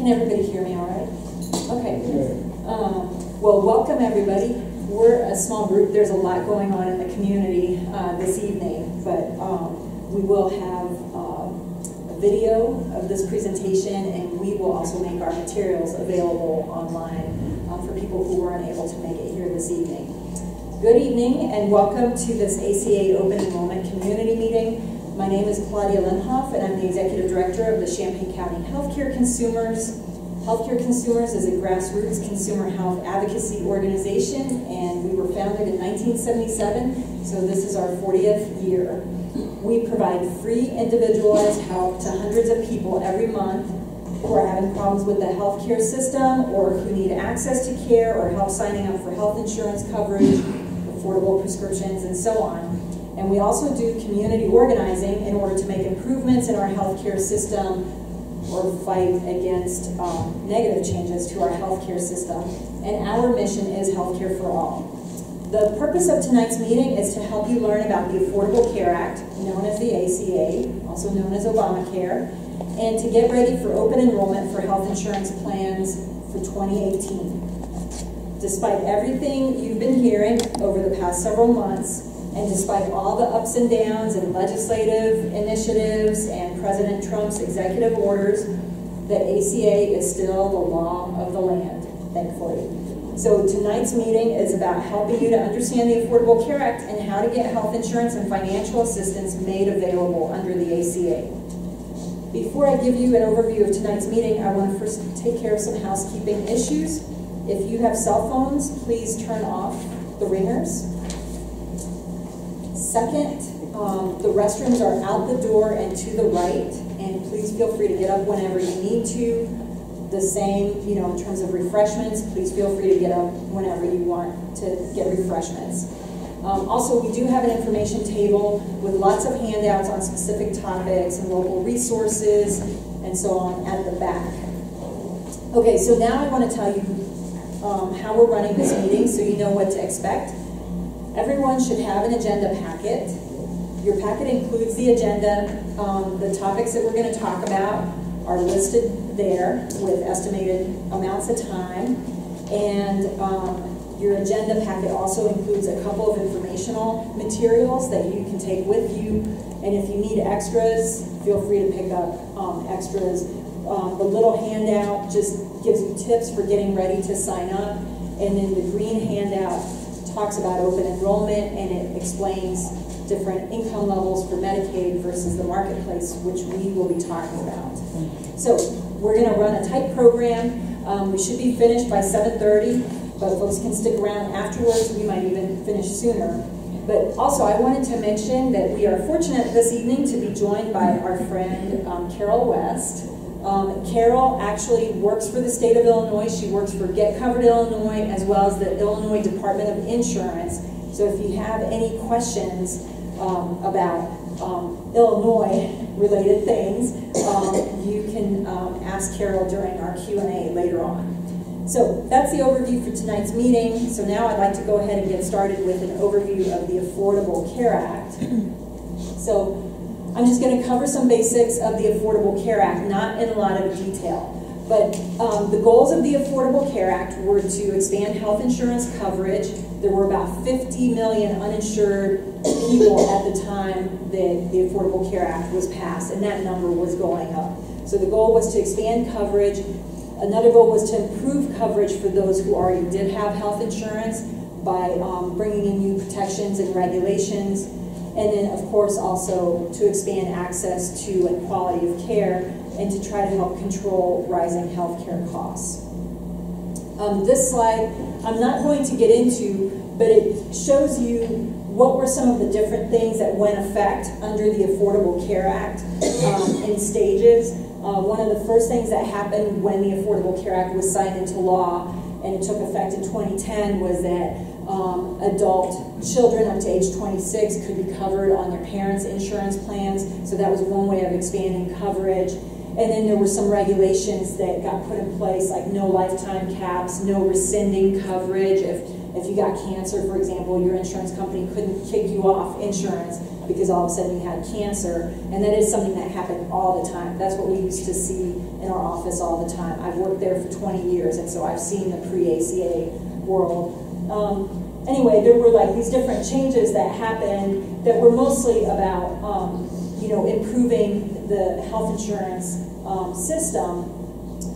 Can everybody hear me all right? Okay. Well, welcome everybody. We're a small group. There's a lot going on in the community this evening, but we will have a video of this presentation, and we will also make our materials available online for people who weren't able to make it here this evening. Good evening, and welcome to this ACA Open Enrollment Community Meeting. My name is Claudia Lennhoff, and I'm the Executive Director of the Champaign County Healthcare Consumers. Healthcare Consumers is a grassroots consumer health advocacy organization, and we were founded in 1977, so this is our 40th year. We provide free individualized help to hundreds of people every month who are having problems with the healthcare system, or who need access to care, or help signing up for health insurance coverage, affordable prescriptions, and so on. And we also do community organizing in order to make improvements in our healthcare system or fight against negative changes to our healthcare system. And our mission is healthcare for all. The purpose of tonight's meeting is to help you learn about the Affordable Care Act, known as the ACA, also known as Obamacare, and to get ready for open enrollment for health insurance plans for 2018. Despite everything you've been hearing over the past several months, and despite all the ups and downs and legislative initiatives and President Trump's executive orders, the ACA is still the law of the land, thankfully. So tonight's meeting is about helping you to understand the Affordable Care Act and how to get health insurance and financial assistance made available under the ACA. Before I give you an overview of tonight's meeting, I want to first take care of some housekeeping issues. If you have cell phones, please turn off the ringers. Second, the restrooms are out the door and to the right, and please feel free to get up whenever you need to. The same, in terms of refreshments, please feel free to get up whenever you want to get refreshments. Also, we do have an information table with lots of handouts on specific topics and local resources and so on at the back. Okay, so now I want to tell you how we're running this meeting so you know what to expect. Everyone should have an agenda packet. Your packet includes the agenda. The topics that we're going to talk about are listed there with estimated amounts of time. And your agenda packet also includes a couple of informational materials that you can take with you. And if you need extras, feel free to pick up extras. The little handout just gives you tips for getting ready to sign up. And then the green handout talks about open enrollment, and it explains different income levels for Medicaid versus the marketplace, which we will be talking about. So we're going to run a tight program. We should be finished by 7:30, but folks can stick around afterwards. We might even finish sooner. But also, I wanted to mention that we are fortunate this evening to be joined by our friend Carol West. Carol actually works for the state of Illinois. She works for Get Covered Illinois as well as the Illinois Department of Insurance. So if you have any questions about Illinois-related things, you can ask Carol during our Q&A later on. So that's the overview for tonight's meeting. So now I'd like to go ahead and get started with an overview of the Affordable Care Act. So I'm just going to cover some basics of the Affordable Care Act, not in a lot of detail. But the goals of the Affordable Care Act were to expand health insurance coverage. There were about 50 million uninsured people at the time that the Affordable Care Act was passed, and that number was going up. So the goal was to expand coverage. Another goal was to improve coverage for those who already did have health insurance by bringing in new protections and regulations. And then, of course, also to expand access to and quality of care, and to try to help control rising healthcare costs. This slide, I'm not going to get into, but it shows you what were some of the different things that went effect under the Affordable Care Act in stages. One of the first things that happened when the Affordable Care Act was signed into law, and it took effect in 2010, was that adult children up to age 26 could be covered on their parents' insurance plans. So that was one way of expanding coverage. And then there were some regulations that got put in place, like no lifetime caps, no rescinding coverage. If you got cancer, for example, your insurance company couldn't kick you off insurance because all of a sudden you had cancer, and that is something that happened all the time. That's what we used to see in our office all the time. I've worked there for 20 years, and so I've seen the pre-ACA world. Anyway, there were like these different changes that happened that were mostly about, you know, improving the health insurance system.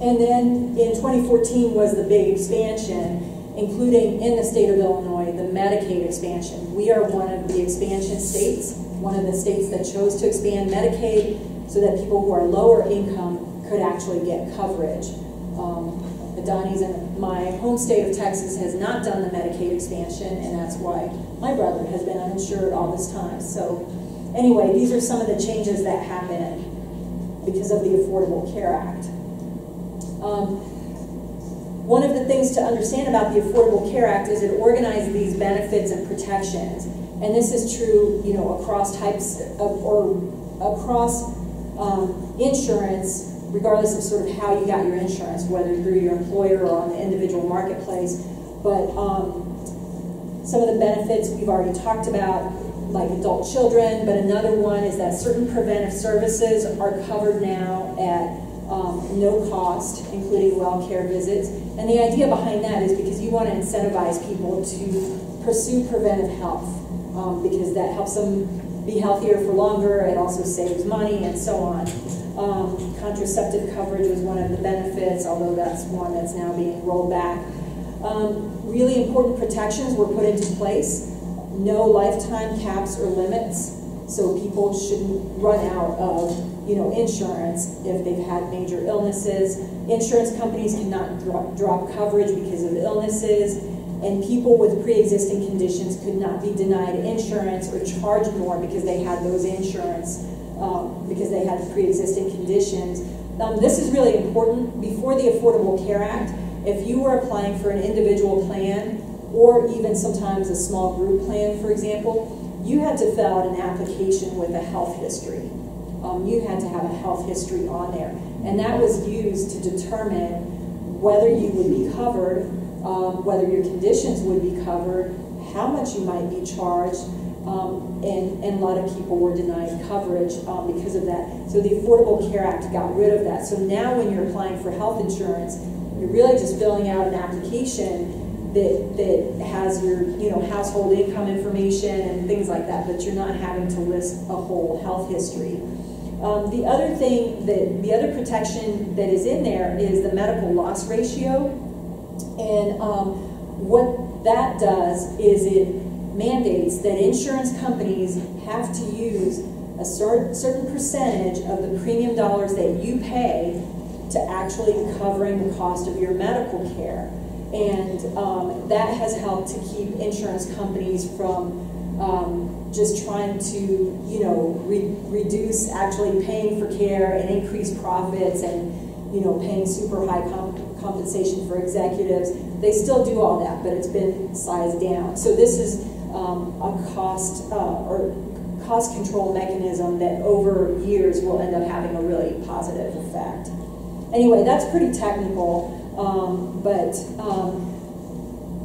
And then in 2014 was the big expansion, including in the state of Illinois, the Medicaid expansion. We are one of the expansion states, one of the states that chose to expand Medicaid so that people who are lower income could actually get coverage. Adani's in my home state of Texas has not done the Medicaid expansion, and that's why my brother has been uninsured all this time. So anyway, these are some of the changes that happened because of the Affordable Care Act. One of the things to understand about the Affordable Care Act is it organized these benefits and protections. And this is true, you know, across types of, or across insurance, regardless of sort of how you got your insurance, whether through your employer or on the individual marketplace. But some of the benefits we've already talked about, like adult children, but another one is that certain preventive services are covered now at no cost, including well care visits. And the idea behind that is because you want to incentivize people to pursue preventive health, because that helps them be healthier for longer. It also saves money and so on. Contraceptive coverage was one of the benefits, although that's one that's now being rolled back. Really important protections were put into place. No lifetime caps or limits, so people shouldn't run out of, you know, insurance if they've had major illnesses. Insurance companies cannot drop coverage because of illnesses, and people with pre-existing conditions could not be denied insurance or charged more because they had those insurance, because they had pre-existing conditions. This is really important. Before the Affordable Care Act, if you were applying for an individual plan, or even sometimes a small group plan, for example, you had to fill out an application with a health history. You had to have a health history on there. And that was used to determine whether you would be covered, whether your conditions would be covered, how much you might be charged, and a lot of people were denied coverage because of that. So the Affordable Care Act got rid of that. So now when you're applying for health insurance, you're really just filling out an application that has your, you know, household income information and things like that, but you're not having to list a whole health history. The other thing, the other protection that is in there is the medical loss ratio. And what that does is it mandates that insurance companies have to use a certain percentage of the premium dollars that you pay to actually covering the cost of your medical care. And that has helped to keep insurance companies from just trying to, you know, reduce actually paying for care and increase profits and, you know, paying super high compensation for executives. They still do all that, but it's been sized down. So this is a cost or cost control mechanism that over years will end up having a really positive effect. Anyway, that's pretty technical. But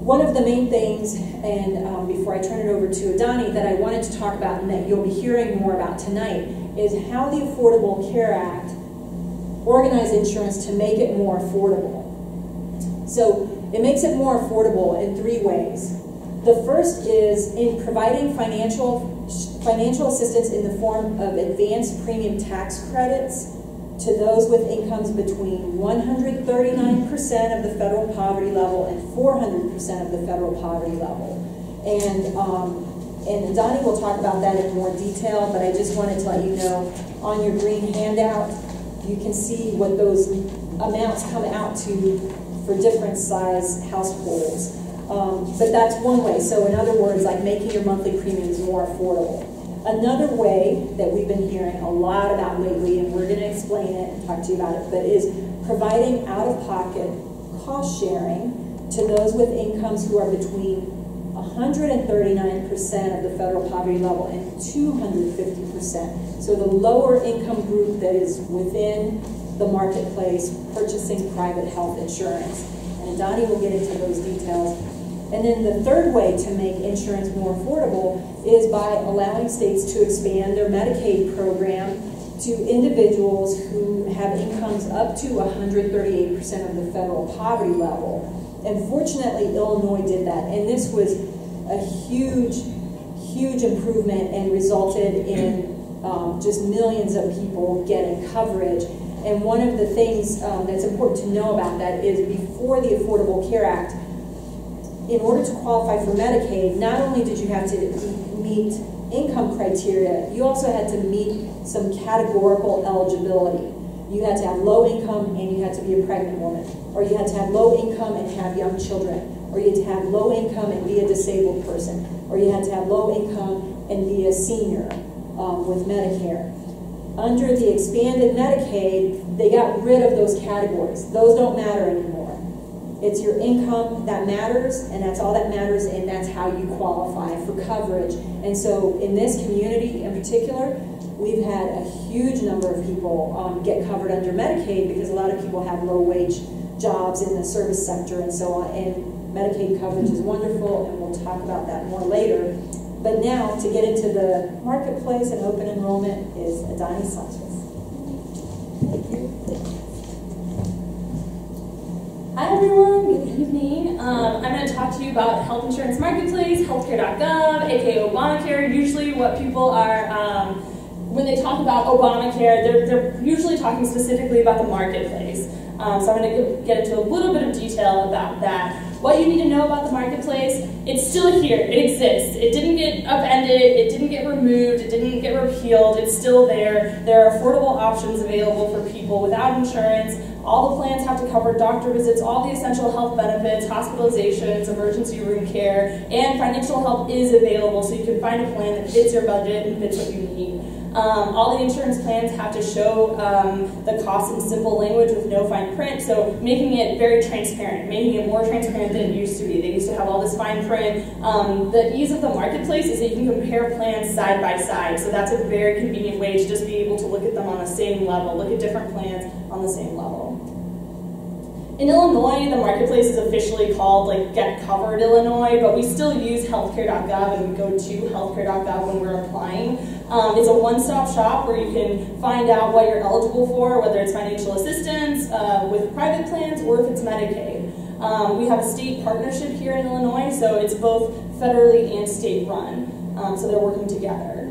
one of the main things, and before I turn it over to Adani, that I wanted to talk about and that you'll be hearing more about tonight is how the Affordable Care Act organized insurance to make it more affordable. So it makes it more affordable in three ways. The first is in providing financial assistance in the form of advanced premium tax credits to those with incomes between 139% of the federal poverty level and 400% of the federal poverty level. And Adani will talk about that in more detail, but I just wanted to let you know on your green handout, you can see what those amounts come out to for different size households. But that's one way. So in other words, like making your monthly premiums more affordable. Another way that we've been hearing a lot about lately, and we're going to explain it and talk to you about it, but is providing out-of-pocket cost sharing to those with incomes who are between 139% of the federal poverty level and 250%. So the lower income group that is within the marketplace purchasing private health insurance. And Adani will get into those details. And then the third way to make insurance more affordable is by allowing states to expand their Medicaid program to individuals who have incomes up to 138% of the federal poverty level. And fortunately, Illinois did that. And this was a huge, huge improvement and resulted in just millions of people getting coverage. And one of the things that's important to know about that is before the Affordable Care Act, in order to qualify for Medicaid, not only did you have to meet income criteria, you also had to meet some categorical eligibility. You had to have low income and you had to be a pregnant woman, or you had to have low income and have young children, or you had to have low income and be a disabled person, or you had to have low income and be a senior with Medicare. Under the expanded Medicaid, they got rid of those categories. Those don't matter anymore. It's your income that matters, and that's all that matters, and that's how you qualify for coverage. And so in this community in particular, we've had a huge number of people get covered under Medicaid because a lot of people have low-wage jobs in the service sector and so on. And Medicaid coverage is wonderful, and we'll talk about that more later. But now, to get into the marketplace and open enrollment is Adani Sanchez. Thank you. Hi everyone, good evening. I'm going to talk to you about Health Insurance Marketplace, healthcare.gov, aka Obamacare. Usually what people are, when they talk about Obamacare, they're usually talking specifically about the marketplace. So I'm going to get into a little bit of detail about that. What you need to know about the marketplace, it's still here, it exists. It didn't get upended, it didn't get removed, it didn't get repealed, it's still there. There are affordable options available for people without insurance. All the plans have to cover doctor visits, all the essential health benefits, hospitalizations, emergency room care, and financial help is available, so you can find a plan that fits your budget and fits what you need. All the insurance plans have to show the cost in simple language with no fine print, so making it very transparent, making it more transparent than it used to be. They used to have all this fine print. The ease of the marketplace is that you can compare plans side by side, so that's a very convenient way to just be able to look at them on the same level, look at different plans on the same level. In Illinois, the marketplace is officially called Get Covered Illinois, but we still use healthcare.gov and we go to healthcare.gov when we're applying. It's a one-stop shop where you can find out what you're eligible for, whether it's financial assistance with private plans or if it's Medicaid. We have a state partnership here in Illinois, so it's both federally and state run, so they're working together.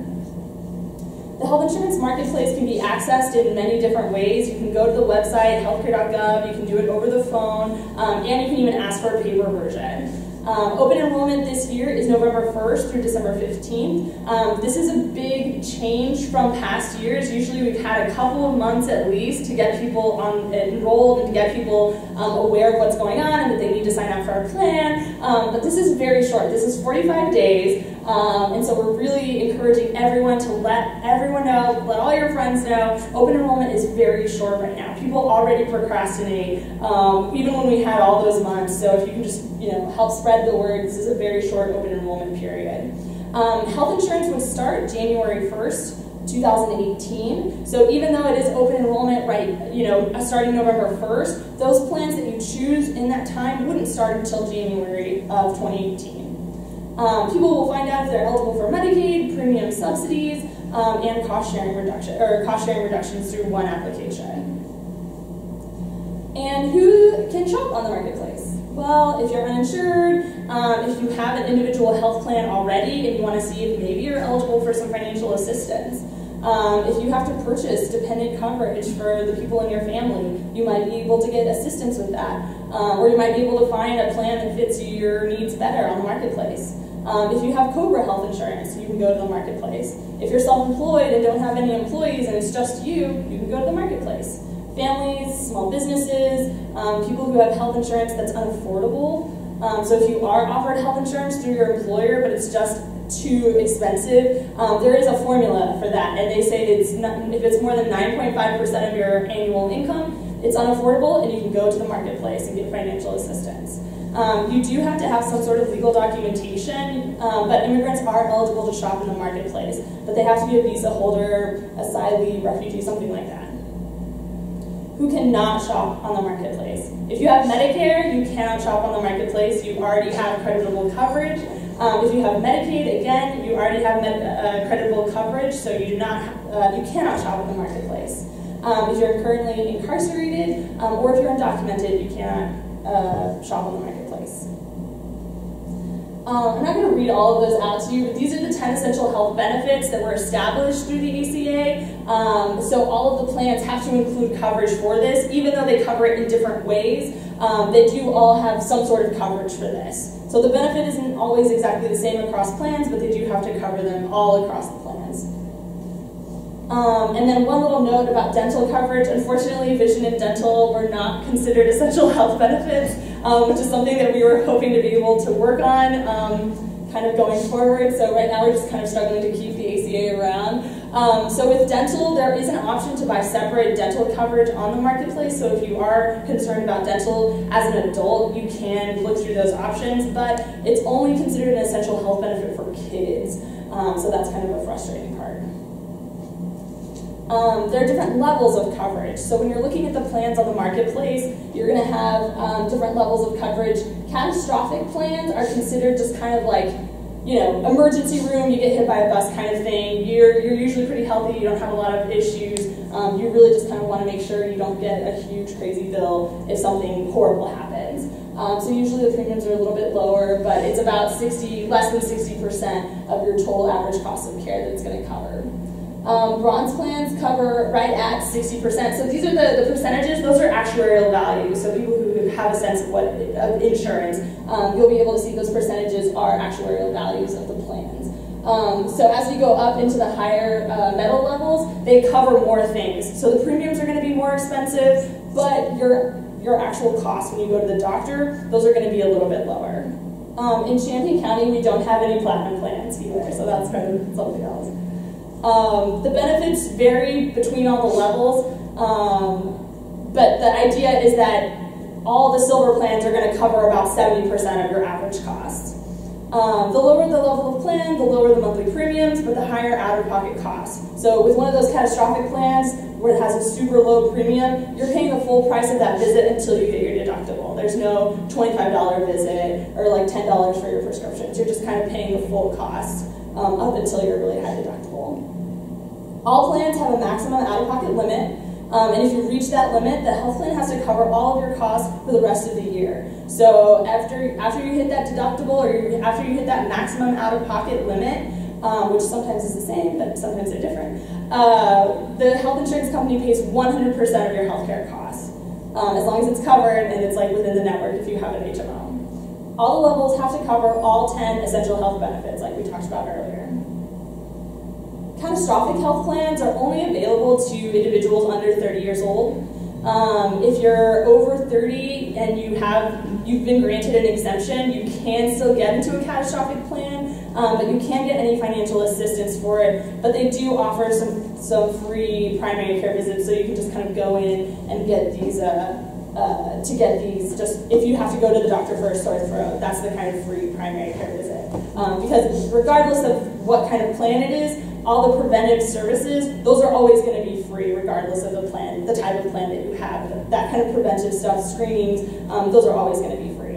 The health insurance marketplace can be accessed in many different ways. You can go to the website, healthcare.gov, you can do it over the phone, and you can even ask for a paper version. Open enrollment this year is November 1st through December 15th. This is a big change from past years. Usually we've had a couple of months at least to get people enrolled and to get people aware of what's going on and that they need to sign up for our plan. But this is very short. This is 45 days. And so we're really encouraging everyone to let everyone know, let all your friends know. Open enrollment is very short right now. People already procrastinate, even when we had all those months. So if you can just help spread the word, this is a very short open enrollment period. Health insurance would start January 1st, 2018. So even though it is open enrollment, starting November 1st, those plans that you choose in that time wouldn't start until January of 2018. People will find out if they're eligible for Medicaid, premium subsidies, and cost-sharing reductions through one application. And who can shop on the marketplace? Well, if you're uninsured, if you have an individual health plan already and you want to see if maybe you're eligible for some financial assistance, if you have to purchase dependent coverage for the people in your family, you might be able to get assistance with that. Or you might be able to find a plan that fits your needs better on the marketplace. If you have COBRA health insurance, you can go to the marketplace. If you're self-employed and don't have any employees and it's just you can go to the marketplace. Families, small businesses, people who have health insurance that's unaffordable. So if you are offered health insurance through your employer, but it's just too expensive, there is a formula for that, and they say if it's more than 9.5% of your annual income, it's unaffordable, and you can go to the marketplace and get financial assistance. You do have to have some sort of legal documentation, but immigrants are eligible to shop in the marketplace, but they have to be a visa holder, asylee, refugee, something like that. Who cannot shop on the marketplace? If you have Medicare, you cannot shop on the marketplace. You already have creditable coverage. If you have Medicaid, again, you already have creditable coverage, so you cannot shop at the marketplace. If you're currently incarcerated, or if you're undocumented, you cannot shop on the marketplace. I'm not going to read all of those out to you, but these are the 10 essential health benefits that were established through the ACA. So all of the plans have to include coverage for this, even though they cover it in different ways. They do all have some sort of coverage for this. So the benefit isn't always exactly the same across plans, but they do have to cover them all across the plans. And then one little note about dental coverage. Unfortunately, vision and dental were not considered essential health benefits, which is something that we were hoping to be able to work on kind of going forward. So right now we're just kind of struggling to keep the ACA around. So with dental, there is an option to buy separate dental coverage on the marketplace. So if you are concerned about dental as an adult, you can look through those options, but it's only considered an essential health benefit for kids. So that's kind of a frustrating part. There are different levels of coverage. So when you're looking at the plans on the marketplace, you're going to have different levels of coverage. Catastrophic plans are considered just kind of like, you know, emergency room, you get hit by a bus kind of thing. You're usually pretty healthy, you don't have a lot of issues. You really just kind of want to make sure you don't get a huge crazy bill if something horrible happens. So usually the premiums are a little bit lower, but it's about less than 60% of your total average cost of care that it's going to cover. Bronze plans cover right at 60%. So these are the percentages, those are actuarial values. So people who have a sense of insurance, you'll be able to see those percentages are actuarial values of the plans. So as you go up into the higher metal levels, they cover more things. So the premiums are going to be more expensive, but your actual costs when you go to the doctor, those are going to be a little bit lower. In Champaign County, we don't have any platinum plans either, so that's kind of something else. The benefits vary between all the levels, but the idea is that all the silver plans are going to cover about 70% of your average costs. The lower the level of plan, the lower the monthly premiums, but the higher out-of-pocket costs. So with one of those catastrophic plans where it has a super low premium, you're paying the full price of that visit until you hit your deductible. There's no $25 visit or like $10 for your prescriptions. You're just kind of paying the full cost up until you're really high deductible. All plans have a maximum out-of-pocket limit, and if you reach that limit, the health plan has to cover all of your costs for the rest of the year. So after you hit that deductible, or after you hit that maximum out-of-pocket limit, which sometimes is the same, but sometimes they're different, the health insurance company pays 100% of your healthcare costs, as long as it's covered and it's like within the network if you have an HMO. All the levels have to cover all 10 essential health benefits, like we talked about earlier. Catastrophic health plans are only available to individuals under 30 years old. If you're over 30 and you've been granted an exemption, you can still get into a catastrophic plan, but you can't get any financial assistance for it. But they do offer some free primary care visits, so you can just kind of go in and get these. Just if you have to go to the doctor for a sore throat, that's the kind of free primary care visit. Because regardless of what kind of plan it is, all the preventive services, those are always going to be free regardless of the plan, the type of plan that you have. That kind of preventive stuff, screenings, those are always going to be free.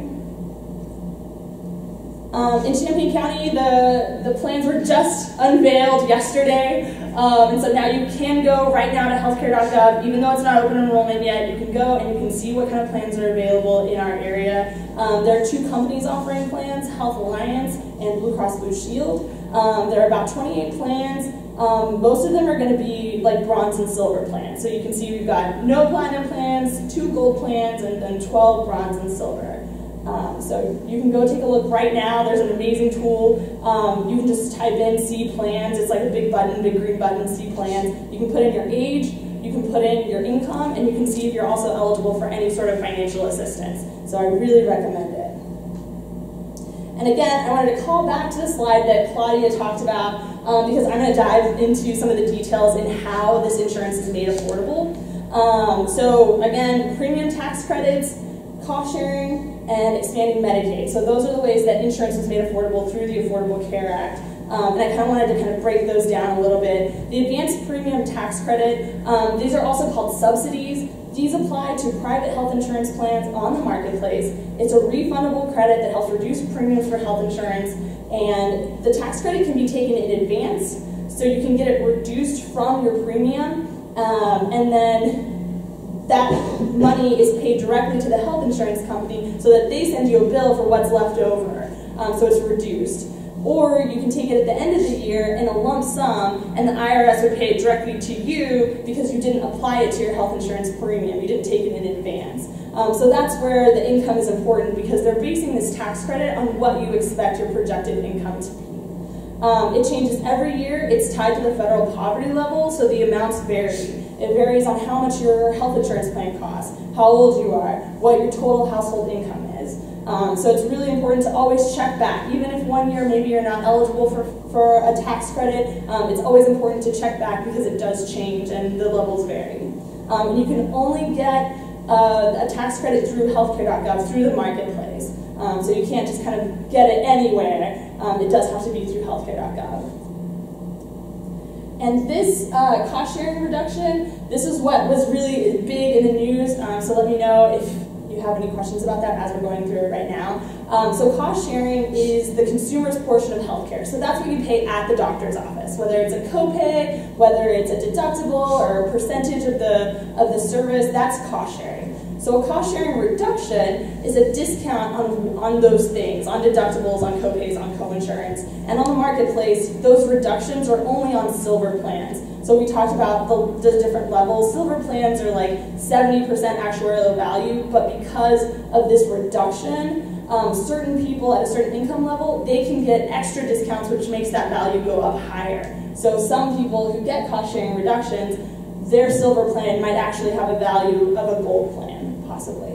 In Champaign County, the plans were just unveiled yesterday, and so now you can go right now to healthcare.gov. Even though it's not open enrollment yet, you can go and you can see what kind of plans are available in our area. There are 2 companies offering plans, Health Alliance and Blue Cross Blue Shield. There are about 28 plans. Most of them are going to be like bronze and silver plans. So you can see we've got no platinum plans, 2 gold plans, and then 12 bronze and silver. So you can go take a look right now. There's an amazing tool. You can just type in C plans. It's like a big button, big green button, C plans. You can put in your age, you can put in your income, and you can see if you're also eligible for any sort of financial assistance. So I really recommend it. And again, I wanted to call back to the slide that Claudia talked about because I'm going to dive into some of the details in how this insurance is made affordable. So again, premium tax credits, cost sharing, and expanding Medicaid. So those are the ways that insurance was made affordable through the Affordable Care Act. And I kind of wanted to kind of break those down a little bit. The advanced premium tax credit, these are also called subsidies. These apply to private health insurance plans on the marketplace. It's a refundable credit that helps reduce premiums for health insurance. And the tax credit can be taken in advance, so you can get it reduced from your premium, and then that money is paid directly to the health insurance company so that they send you a bill for what's left over, so it's reduced. Or you can take it at the end of the year in a lump sum, and the IRS would pay it directly to you because you didn't apply it to your health insurance premium. You didn't take it in advance. So that's where the income is important, because they're basing this tax credit on what you expect your projected income to be. It changes every year. It's tied to the federal poverty level, so the amounts vary. It varies on how much your health insurance plan costs, how old you are, what your total household income is. So it's really important to always check back. Even if one year maybe you're not eligible for a tax credit, it's always important to check back because it does change and the levels vary. And you can only get a tax credit through healthcare.gov, through the marketplace. So you can't just kind of get it anywhere. It does have to be through healthcare.gov. And this cost-sharing reduction, this is what was really big in the news, so let me know if you have any questions about that as we're going through it right now. So cost sharing is the consumer's portion of healthcare. So that's what you pay at the doctor's office, whether it's a copay, whether it's a deductible or a percentage of the service, that's cost sharing. So a cost sharing reduction is a discount on those things, on deductibles, on copays, on coinsurance. And on the marketplace, those reductions are only on silver plans. So we talked about the different levels. Silver plans are like 70% actuarial value, but because of this reduction, certain people at a certain income level, they can get extra discounts, which makes that value go up higher. So some people who get cost sharing reductions, their silver plan might actually have a value of a gold plan, possibly.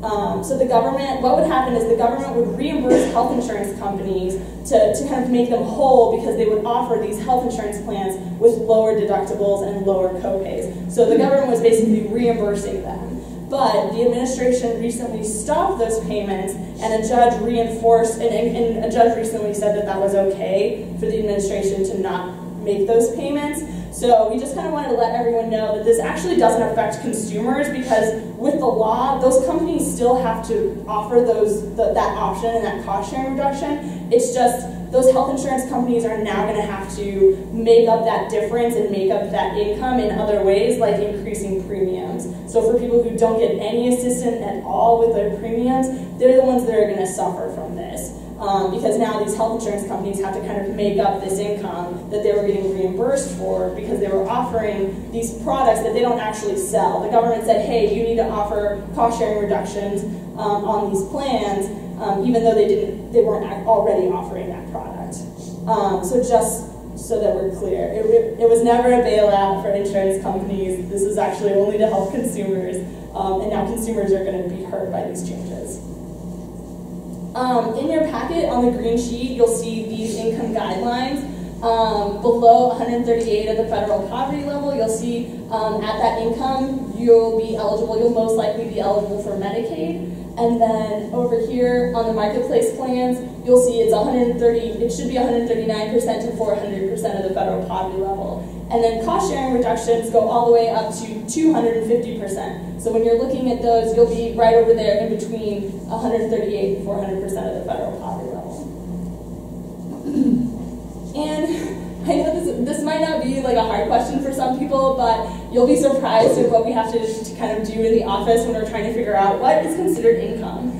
So the government, what would happen is the government would reimburse health insurance companies to kind of make them whole, because they would offer these health insurance plans with lower deductibles and lower copays. So the government was basically reimbursing them. But the administration recently stopped those payments, and a judge reinforced, and a judge recently said that that was okay for the administration to not make those payments. So we just kind of wanted to let everyone know that this actually doesn't affect consumers, because with the law, those companies still have to offer that option and that cost sharing reduction. It's just those health insurance companies are now going to have to make up that difference and make up that income in other ways, like increasing premiums. So for people who don't get any assistance at all with their premiums, they're the ones that are going to suffer from this. Because now these health insurance companies have to kind of make up this income that they were getting reimbursed for, because they were offering these products that they don't actually sell. The government said, hey, you need to offer cost sharing reductions on these plans, even though they weren't already offering that product. So just so that we're clear, it was never a bailout for insurance companies. This is actually only to help consumers, and now consumers are going to be hurt by these changes. In your packet on the green sheet, you'll see these income guidelines. Below 138 at the federal poverty level, you'll see at that income, you'll most likely be eligible for Medicaid. And then over here on the marketplace plans, you'll see it should be 139% to 400% of the federal poverty level. And then cost sharing reductions go all the way up to 250%. So when you're looking at those, you'll be right over there in between 138 and 400% of the federal poverty level. And I know this might not be like a hard question for some people, but you'll be surprised at what we have to kind of do in the office when we're trying to figure out what is considered income.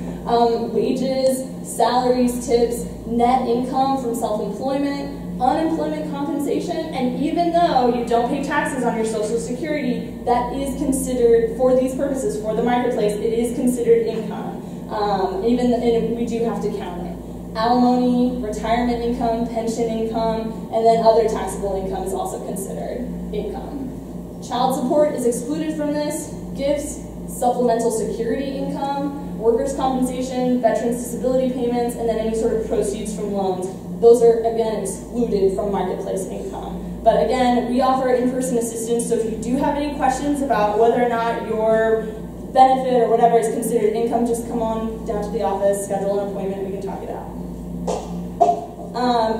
Wages, salaries, tips, net income from self-employment, unemployment compensation, and even though you don't pay taxes on your Social Security, that is considered, for these purposes, for the marketplace, it is considered income. And we do have to count it. Alimony, retirement income, pension income, and then other taxable income is also considered income. Child support is excluded from this. Gifts, supplemental security income, workers' compensation, veterans' disability payments, and then any sort of proceeds from loans. Those are, again, excluded from marketplace income. But again, we offer in-person assistance, so if you do have any questions about whether or not your benefit or whatever is considered income, just come on down to the office, schedule an appointment, we can talk it out.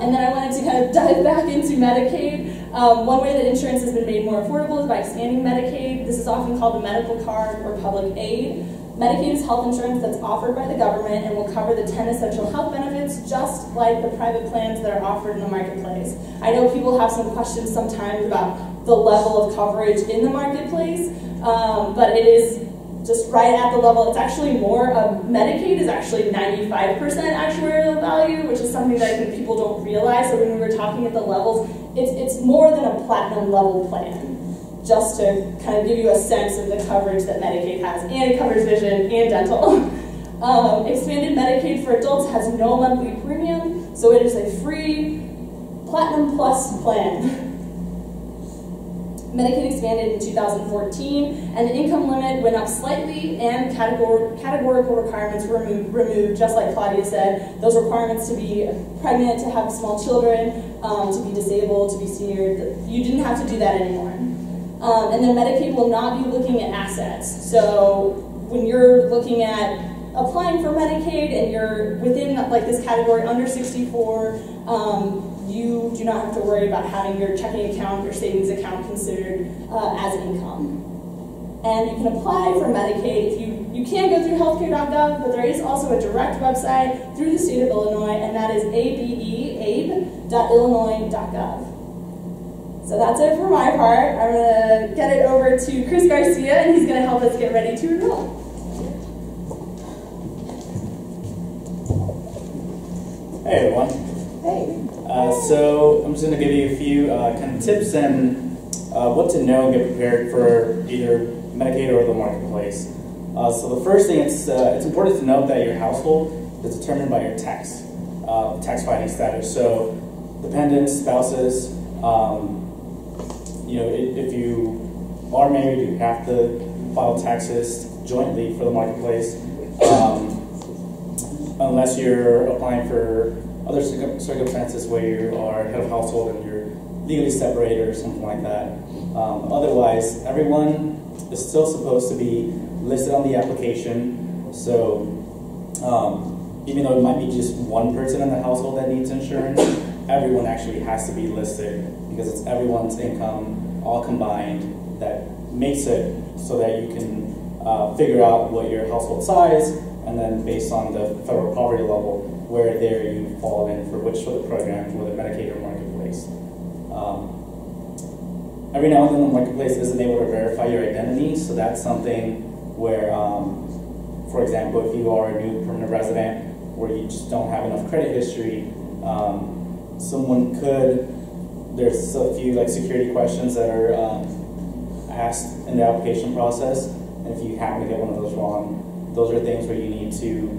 And then I wanted to kind of dive back into Medicaid. One way that insurance has been made more affordable is by expanding Medicaid. This is often called the medical card or public aid. Medicaid is health insurance that's offered by the government and will cover the 10 essential health benefits just like the private plans that are offered in the marketplace. I know people have some questions sometimes about the level of coverage in the marketplace, but it is just right at the level. It's actually more, Medicaid is actually 95% actuarial value, which is something that I think people don't realize. So when we were talking at the levels, it's more than a platinum level plan, just to kind of give you a sense of the coverage that Medicaid has, and it covers vision and dental. Expanded Medicaid for adults has no monthly premium, so it is a free Platinum Plus plan. Medicaid expanded in 2014, and the income limit went up slightly, and categorical requirements were removed, just like Claudia said. Those requirements to be pregnant, to have small children, to be disabled, to be senior, you didn't have to do that anymore. And then Medicaid will not be looking at assets. So when you're looking at applying for Medicaid and you're within like this category under 64, you do not have to worry about having your checking account, your savings account considered as income. And you can apply for Medicaid. You can go through healthcare.gov, but there is also a direct website through the state of Illinois, and that is abe.illinois.gov. So that's it for my part. I'm going to get it over to Chris Garcia, and he's going to help us get ready to enroll. Hey everyone. Hey. So I'm just going to give you a few kind of tips and what to know and get prepared for either Medicaid or the marketplace. So the first thing, it's important to note that your household is determined by your tax filing status. So dependents, spouses, if you are married, you have to file taxes jointly for the marketplace, unless you're applying for other circumstances where you are head of household and you're legally separated or something like that. Otherwise, everyone is still supposed to be listed on the application. So even though it might be just one person in the household that needs insurance, everyone actually has to be listed, because it's everyone's income all combined that makes it so that you can figure out what your household size, and then based on the federal poverty level, where there you fall in for which sort of program, whether Medicaid or marketplace. Every now and then the marketplace isn't able to verify your identity, so that's something where, for example, if you are a new permanent resident where you just don't have enough credit history, someone could, there's a few like security questions that are asked in the application process, and if you happen to get one of those wrong, those are things where you need to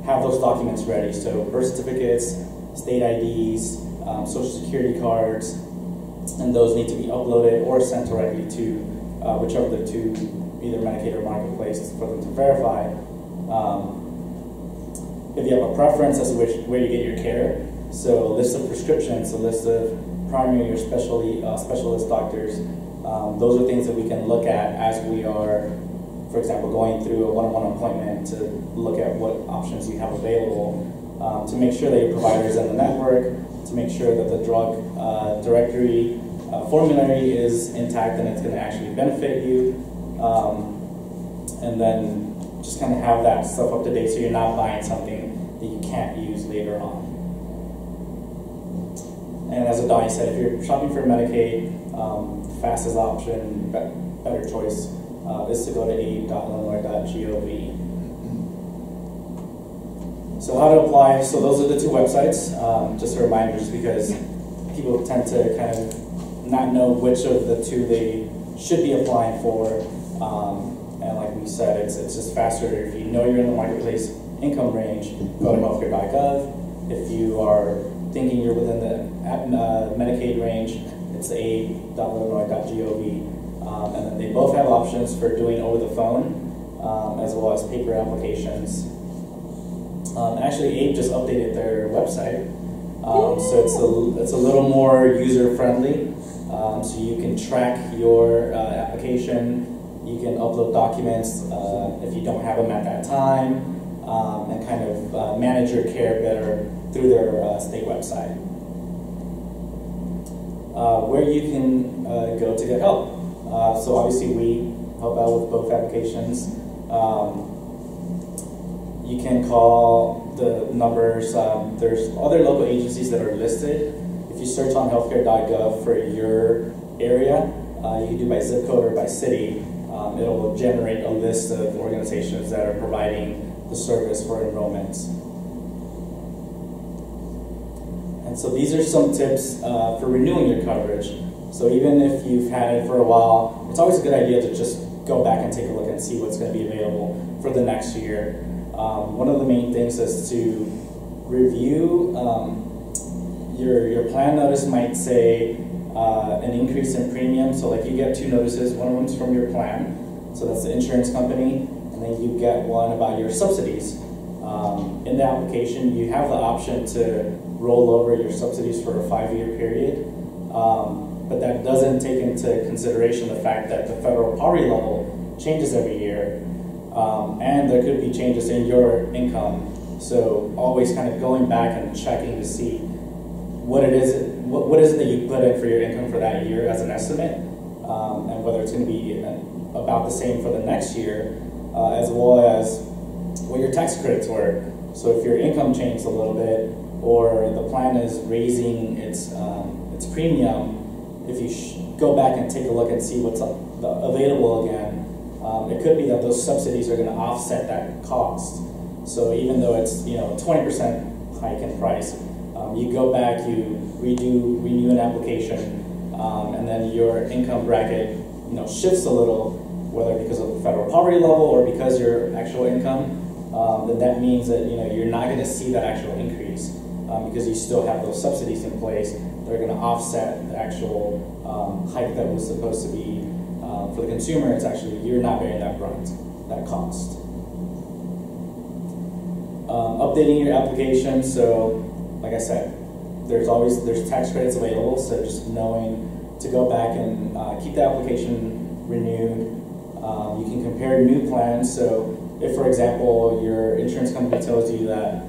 have those documents ready. So birth certificates, state IDs, social security cards, and those need to be uploaded or sent directly to whichever of the two, either Medicaid or marketplace, for them to verify. If you have a preference as to where you get your care, so a list of prescriptions, a list of primary or specialist doctors, those are things that we can look at as we are, for example, going through a one-on-one appointment to look at what options you have available, to make sure that your provider is in the network, to make sure that the drug directory formulary is intact and it's going to actually benefit you, and then just kind of have that stuff up to date so you're not buying something that you can't use later on. And as Adani said, if you're shopping for Medicaid, fastest option, better choice, is to go to abe.illinois.gov. So how to apply, so those are the two websites, just a reminder, just because people tend to kind of not know which of the two they should be applying for, and like we said, it's just faster if you know you're in the marketplace income range, go to healthcare.gov. If you are thinking you're within the Medicaid range, it's abe.illinois.gov. And then they both have options for doing over the phone, as well as paper applications. Actually, Abe just updated their website, so it's a little more user-friendly. So you can track your application, you can upload documents if you don't have them at that time, and kind of manage your care better through their state website. Where you can go to get help. So obviously we help out with both applications. You can call the numbers. There's other local agencies that are listed. If you search on healthcare.gov for your area, you can do by zip code or by city. It'll generate a list of organizations that are providing the service for enrollment. And so these are some tips for renewing your coverage. So even if you've had it for a while, it's always a good idea to just go back and take a look and see what's going to be available for the next year. One of the main things is to review your plan notice. Might say an increase in premium. So like you get two notices, one of them's from your plan, so that's the insurance company, and then you get one about your subsidies. In the application, you have the option to roll over your subsidies for a 5-year period, but that doesn't take into consideration the fact that the federal poverty level changes every year, and there could be changes in your income. So always kind of going back and checking to see what it is that you put in for your income for that year as an estimate, and whether it's going to be about the same for the next year, as well as what your tax credits were. So if your income changed a little bit, or the plan is raising its premium, if you go back and take a look and see what's available again, it could be that those subsidies are going to offset that cost. So even though it's 20% hike in price, you go back, you renew an application, and then your income bracket shifts a little, whether because of the federal poverty level or because your actual income, then that means that you're not going to see that actual increase because you still have those subsidies in place that are going to offset the actual hike that was supposed to be for the consumer. It's actually you're not bearing that brunt, that cost. Updating your application. So, like I said, there's tax credits available. So just knowing to go back and keep the application renewed. You can compare new plans. So if, for example, your insurance company tells you that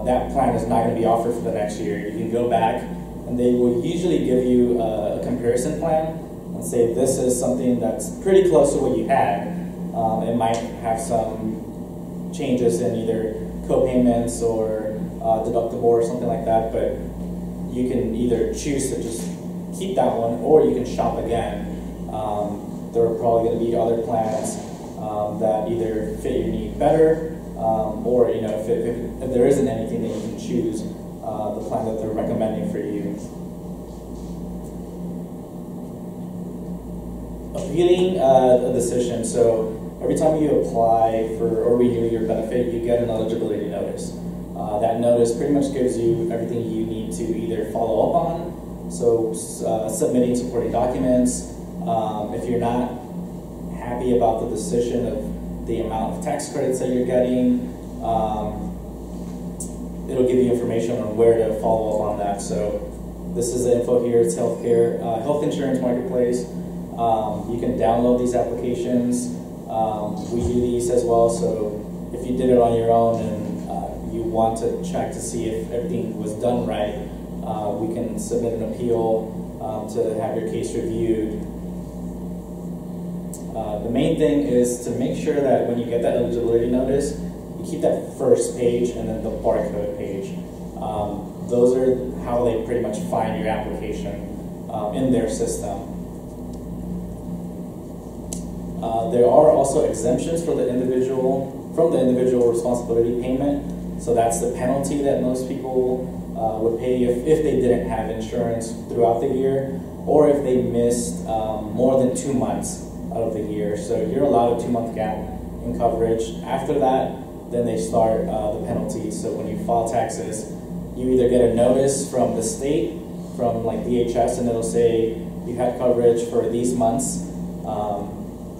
that plan is not going to be offered for the next year, you can go back and they will usually give you a comparison plan and say this is something that's pretty close to what you had. It might have some changes in either co-payments or deductible or something like that, but you can either choose to just keep that one or you can shop again. There are probably going to be other plans that either fit your need better, or if there isn't anything that you can choose the plan that they're recommending for you. Appealing a decision. So every time you apply for or renew your benefit, you get an eligibility notice. That notice pretty much gives you everything you need to either follow up on, so submitting supporting documents. If you're not happy about the decision of the amount of tax credits that you're getting, it'll give you information on where to follow up on that. So this is the info here. It's health insurance marketplace. You can download these applications. We do these as well. So if you did it on your own and you want to check to see if everything was done right, we can submit an appeal to have your case reviewed. The main thing is to make sure that when you get that eligibility notice, you keep that first page and then the barcode page. Those are how they pretty much find your application in their system. There are also exemptions for the from the individual responsibility payment. So that's the penalty that most people would pay if they didn't have insurance throughout the year, or if they missed more than 2 months out of the year. So you're allowed a 2-month gap in coverage. After that, then they start the penalties. So when you file taxes, you either get a notice from the state, from like DHS, and it'll say you had coverage for these months.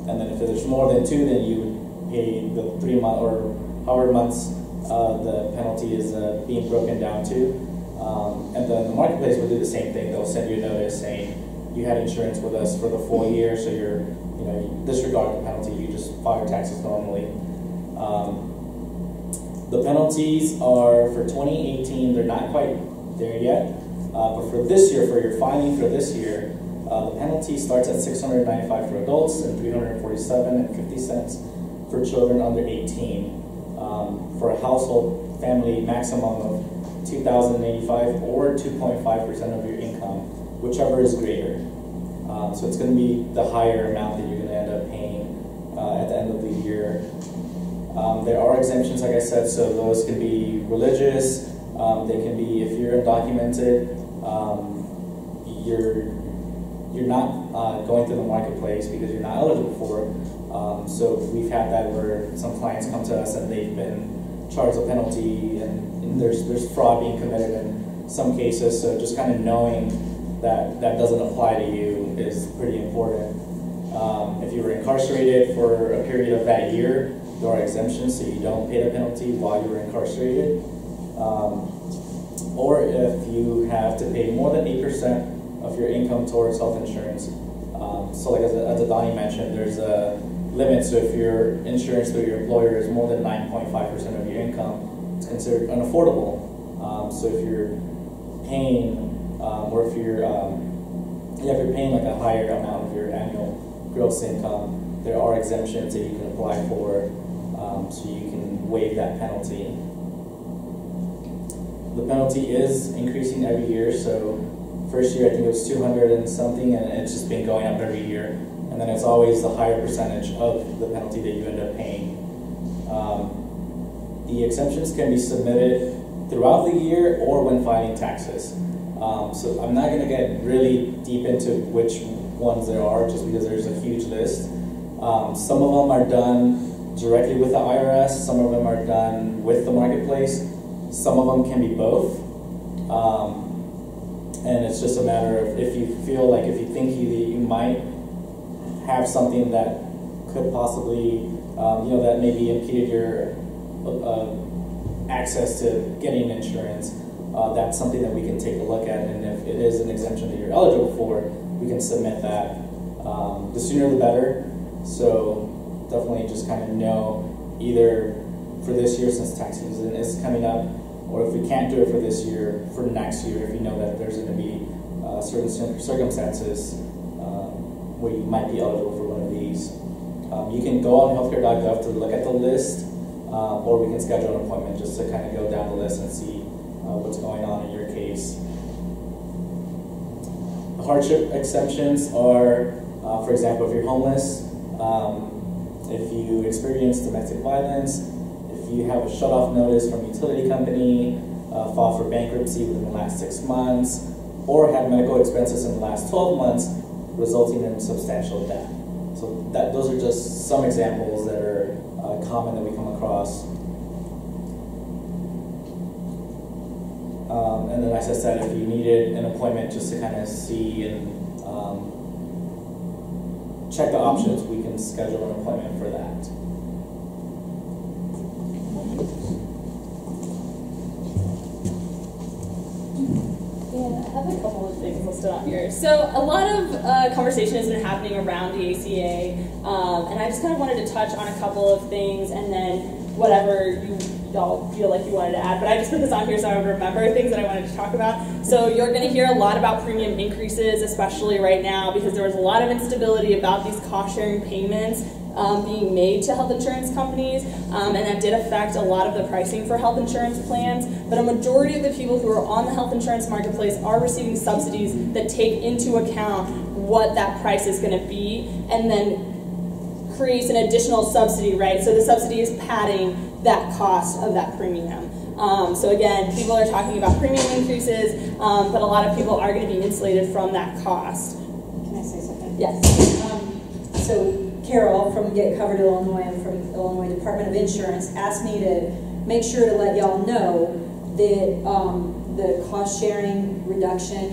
And then if there's more than 2, then you would pay the 3 month or however months the penalty is being broken down to. And then the marketplace will do the same thing. They'll send you a notice saying you had insurance with us for the full year, so you disregard the penalty. You just file your taxes normally. The penalties are for 2018. They're not quite there yet, but for this year, for your filing for this year, the penalty starts at $695 for adults and $347.50 for children under 18. for a household family maximum of $2,085 or 2.5% of your income, whichever is greater. So it's going to be the higher amount that you're going to end up paying at the end of the year. There are exemptions, like I said, so those can be religious. They can be, if you're undocumented, you're not going through the marketplace because you're not eligible for it. So we've had that where some clients come to us and they've been charged a penalty, and there's fraud being committed in some cases. So just kind of knowing that that doesn't apply to you is pretty important. If you were incarcerated for a period of that year, there are exemptions, so you don't pay the penalty while you were incarcerated. Or if you have to pay more than 8% of your income towards health insurance. So like as Adani mentioned, there's a limit, so if your insurance through your employer is more than 9.5% of your income, it's considered unaffordable. So if you're paying, or if you're paying like a higher amount of your annual gross income, there are exemptions that you can apply for, so you can waive that penalty. The penalty is increasing every year, so first year I think it was 200 and something, and it's just been going up every year. And then it's always the higher percentage of the penalty that you end up paying. The exemptions can be submitted throughout the year or when filing taxes. So I'm not going to get really deep into which ones there are, just because there's a huge list. Some of them are done directly with the IRS, some of them are done with the marketplace, some of them can be both. And it's just a matter of if you feel like, if you think you might have something that could possibly, that maybe impeded your access to getting insurance, that's something that we can take a look at, and if it is an exemption that you're eligible for, we can submit that. The sooner the better, so definitely just kind of know either for this year, since tax season is coming up, or if we can't do it for this year, for next year, if you know that there's going to be certain circumstances where you might be eligible for one of these. You can go on healthcare.gov to look at the list, or we can schedule an appointment just to kind of go down the list and see what's going on in your case. The hardship exemptions are, for example, if you're homeless, if you experience domestic violence, if you have a shut-off notice from a utility company, filed for bankruptcy within the last 6 months, or had medical expenses in the last 12 months resulting in substantial debt. So those are just some examples that are common that we come across. And then, as I said, if you needed an appointment just to kind of see and check the options, we can schedule an appointment for that. Yeah, I have a couple of things listed on here. So a lot of conversation has been happening around the ACA, and I just kind of wanted to touch on a couple of things, and then whatever y'all feel like you wanted to add. But I just put this on here so I would remember things that I wanted to talk about. So you're going to hear a lot about premium increases, especially right now, because there was a lot of instability about these cost-sharing payments being made to health insurance companies, and that did affect a lot of the pricing for health insurance plans. But a majority of the people who are on the health insurance marketplace are receiving subsidies that take into account what that price is going to be, and then creates an additional subsidy, right? So the subsidy is padding that cost of that premium. So again, people are talking about premium increases, but a lot of people are going to be insulated from that cost. Can I say something? Yes. So Carol from Get Covered Illinois and from Illinois Department of Insurance asked me to make sure to let y'all know that the cost sharing reduction,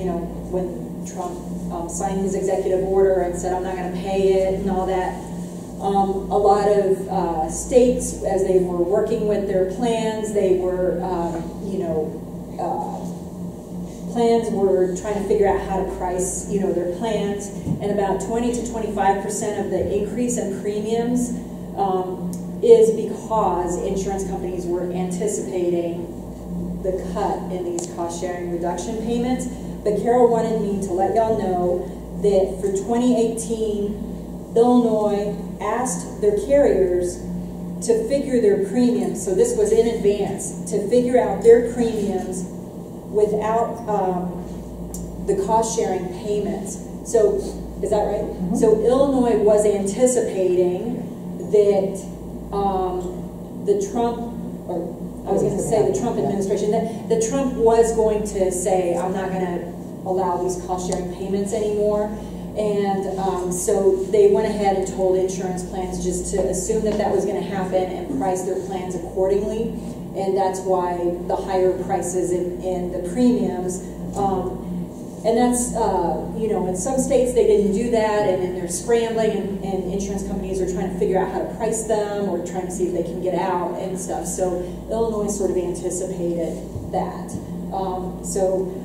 when Trump signed his executive order and said I'm not going to pay it and all that, a lot of states, as they were working with their plans, they were, plans were trying to figure out how to price, their plans, and about 20 to 25% of the increase in premiums is because insurance companies were anticipating the cut in these cost-sharing reduction payments. But Carol wanted me to let y'all know that for 2018, Illinois asked their carriers to figure their premiums, so this was in advance, to figure out their premiums without the cost-sharing payments. So, is that right? Mm-hmm. So Illinois was anticipating that the Trump, or I was going to say the Trump administration, that Trump was going to say, I'm not going to allow these cost-sharing payments anymore. And so they went ahead and told insurance plans just to assume that that was going to happen and price their plans accordingly. And that's why the higher prices in the premiums. And that's, you know, in some states they didn't do that, and then they're scrambling, and insurance companies are trying to figure out how to price them or trying to see if they can get out and stuff. So Illinois sort of anticipated that.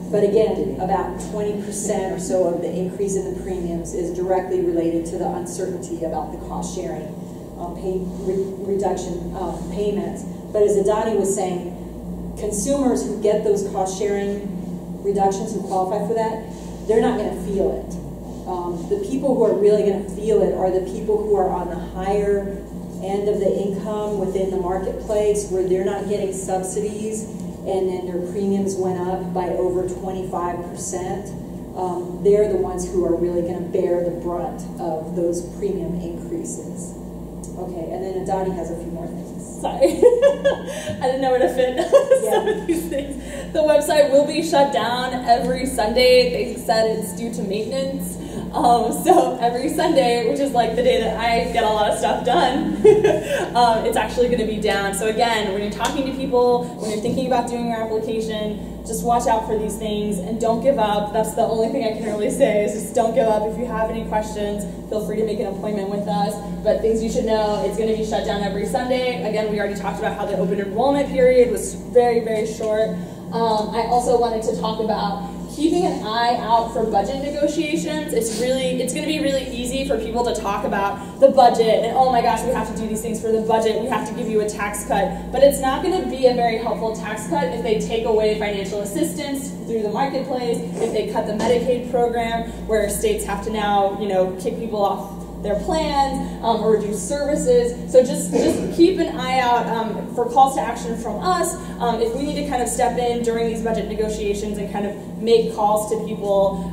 But again, about 20% or so of the increase in the premiums is directly related to the uncertainty about the cost sharing reduction payments. But as Adani was saying, consumers who get those cost sharing reductions, who qualify for that, they're not going to feel it. The people who are really going to feel it are the people who are on the higher end of the income within the marketplace, where they're not getting subsidies, and then their premiums went up by over 25%. They're the ones who are really going to bear the brunt of those premium increases. Okay, and then Adani has a few more things. Sorry. I didn't know where to fit some of these things. The website will be shut down every Sunday. They said it's due to maintenance. So every Sunday, which is like the day that I get a lot of stuff done, it's actually going to be down. So again, when you're talking to people, when you're thinking about doing your application, just watch out for these things and don't give up. That's the only thing I can really say, is just don't give up. If you have any questions, feel free to make an appointment with us. But things you should know, it's going to be shut down every Sunday. Again, we already talked about how the open enrollment period was very, very short. I also wanted to talk about keeping an eye out for budget negotiations. It's going to be really easy for people to talk about the budget and, oh my gosh, we have to do these things for the budget, we have to give you a tax cut. But it's not going to be a very helpful tax cut if they take away financial assistance through the marketplace, if they cut the Medicaid program, where states have to now, you know, kick people off their plans, or reduce services. So just keep an eye out for calls to action from us. If we need to kind of step in during these budget negotiations and kind of make calls to people,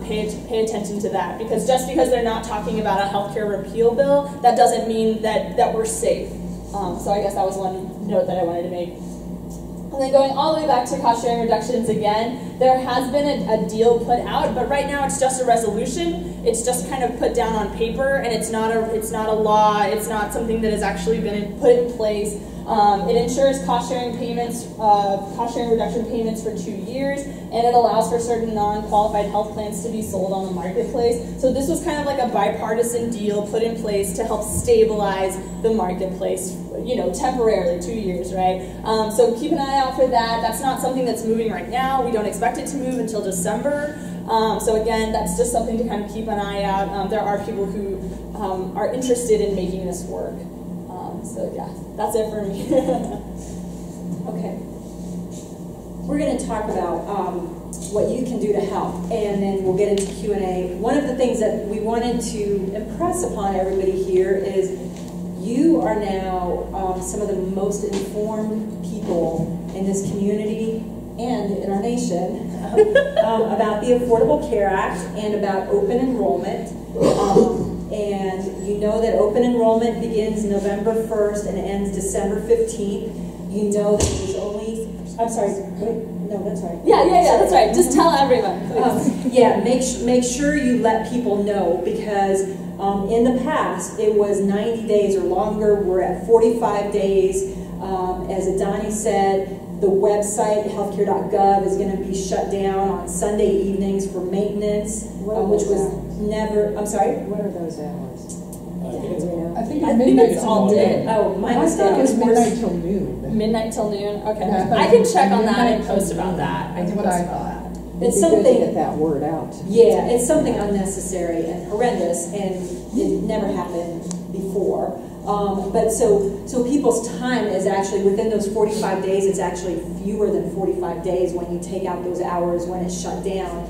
pay attention to that. Because just because they're not talking about a healthcare repeal bill, that doesn't mean that we're safe. So I guess that was one note that I wanted to make. And then going all the way back to cost-sharing reductions again, there has been a deal put out, but right now it's just a resolution. It's just kind of put down on paper, and it's not a law. It's not something that has actually been put in place. It ensures cost-sharing reduction payments for 2 years, and it allows for certain non-qualified health plans to be sold on the marketplace. So this was kind of like a bipartisan deal put in place to help stabilize the marketplace, you know, temporarily, 2 years, right? So keep an eye out for that. That's not something that's moving right now. We don't expect it to move until December. So again, that's just something to kind of keep an eye out. There are people who are interested in making this work. So yeah, that's it for me. Okay. We're going to talk about what you can do to help, and then we'll get into Q&A. One of the things that we wanted to impress upon everybody here is you are now some of the most informed people in this community and in our nation about the Affordable Care Act and about open enrollment. And you know that open enrollment begins November 1st and ends December 15th. You know that there's only, I'm sorry, wait, no, that's right. Yeah, that's right. Just tell everyone, please. Yeah, make sure you let people know, because in the past it was 90 days or longer. We're at 45 days. As Adani said, the website, healthcare.gov, is going to be shut down on Sunday evenings for maintenance, which was never, I'm sorry? What are those hours? I think it's all day. Oh, my I mistake. thought it was midnight till noon. Midnight till noon? Okay. Yeah, I can check on that and post about that. That's what I thought. It's It'd be good something, to get that word out. Yeah, it's something unnecessary and horrendous, and it never happened before. But so people's time is actually, within those 45 days, it's actually fewer than 45 days when you take out those hours when it's shut down.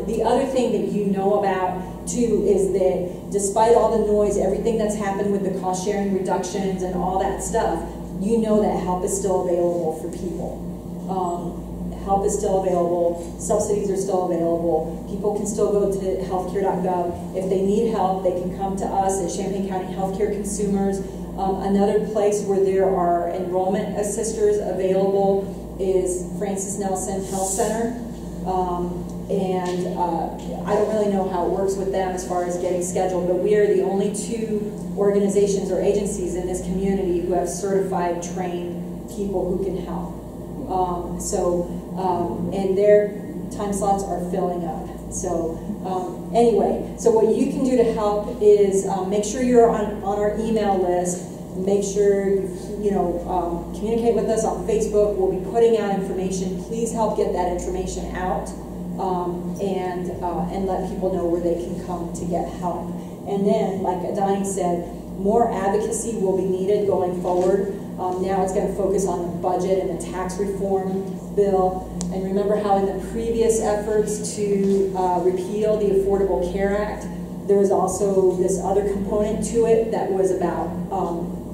The other thing that you know about too is that despite all the noise, everything that's happened with the cost-sharing reductions and all that stuff, you know that help is still available for people. Help is still available, subsidies are still available, people can still go to healthcare.gov. If they need help, they can come to us at Champaign County Healthcare Consumers. Another place where there are enrollment assisters available is Francis Nelson Health Center. I don't really know how it works with them as far as getting scheduled, but we are the only 2 organizations or agencies in this community who have certified, trained people who can help. And their time slots are filling up. So anyway, so what you can do to help is make sure you're on our email list. Make sure you communicate with us on Facebook. We'll be putting out information. Please help get that information out and let people know where they can come to get help. And then, like Adani said, more advocacy will be needed going forward. Now it's going to focus on the budget and the tax reform bill. And remember how in the previous efforts to repeal the Affordable Care Act, there was also this other component to it that was about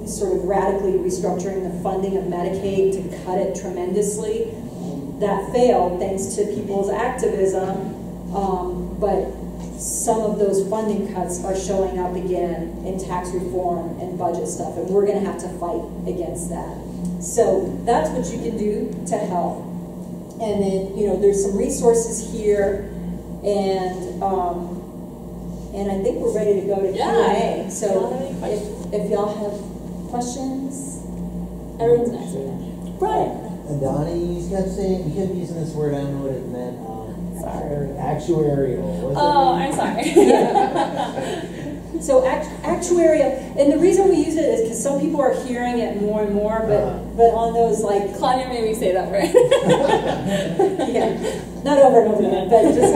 sort of radically restructuring the funding of Medicaid to cut it tremendously. That failed thanks to people's activism, but some of those funding cuts are showing up again in tax reform and budget stuff, and we're going to have to fight against that. So that's what you can do to help. And then, there's some resources here, and I think we're ready to go to Q&A. So if y'all have questions, everyone's nice right now. Brian. Adani, you kept using this word, I don't know what it meant. Sorry. Actuarial. I'm sorry. So actuarial, and the reason we use it is because some people are hearing it more and more, but on those like... Claudia made me say that, right? Yeah, not over and over again, but just...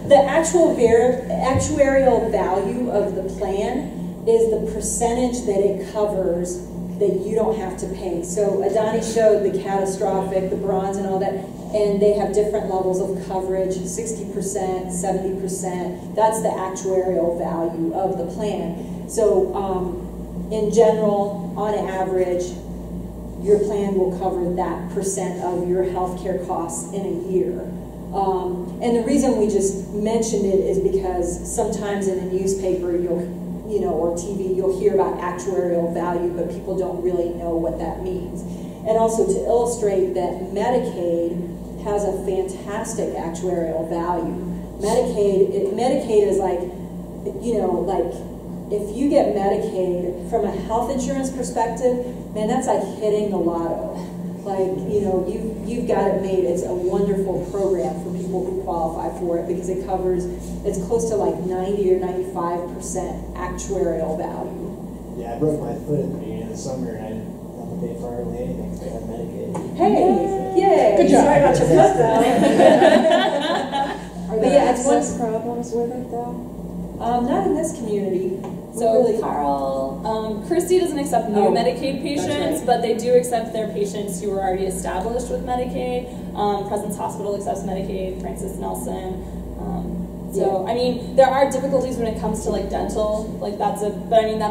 the actuarial value of the plan is the percentage that it covers that you don't have to pay. So Adani showed the catastrophic, the bronze and all that, and they have different levels of coverage, 60%, 70%. That's the actuarial value of the plan. So in general, on average, your plan will cover that percent of your healthcare costs in a year. And the reason we just mentioned it is because sometimes in the newspaper or TV, you'll hear about actuarial value, but people don't really know what that means. And also to illustrate that Medicaid has a fantastic actuarial value. Medicaid is like, if you get Medicaid from a health insurance perspective, man, that's like hitting the lotto. You've got it made. It's a wonderful program for people who qualify for it because it's close to like 90 or 95% actuarial value. Yeah, I broke my foot at the beginning of the summer and I didn't have to pay for hardly anything because I had Medicaid. Hey, yay! Good job. Sorry about your foot though. Are there access problems with it though? Not in this community. So Carl, Christie doesn't accept new Medicaid patients, but they do accept their patients who are already established with Medicaid. Presence Hospital accepts Medicaid, Francis Nelson. I mean, there are difficulties when it comes to like dental, that's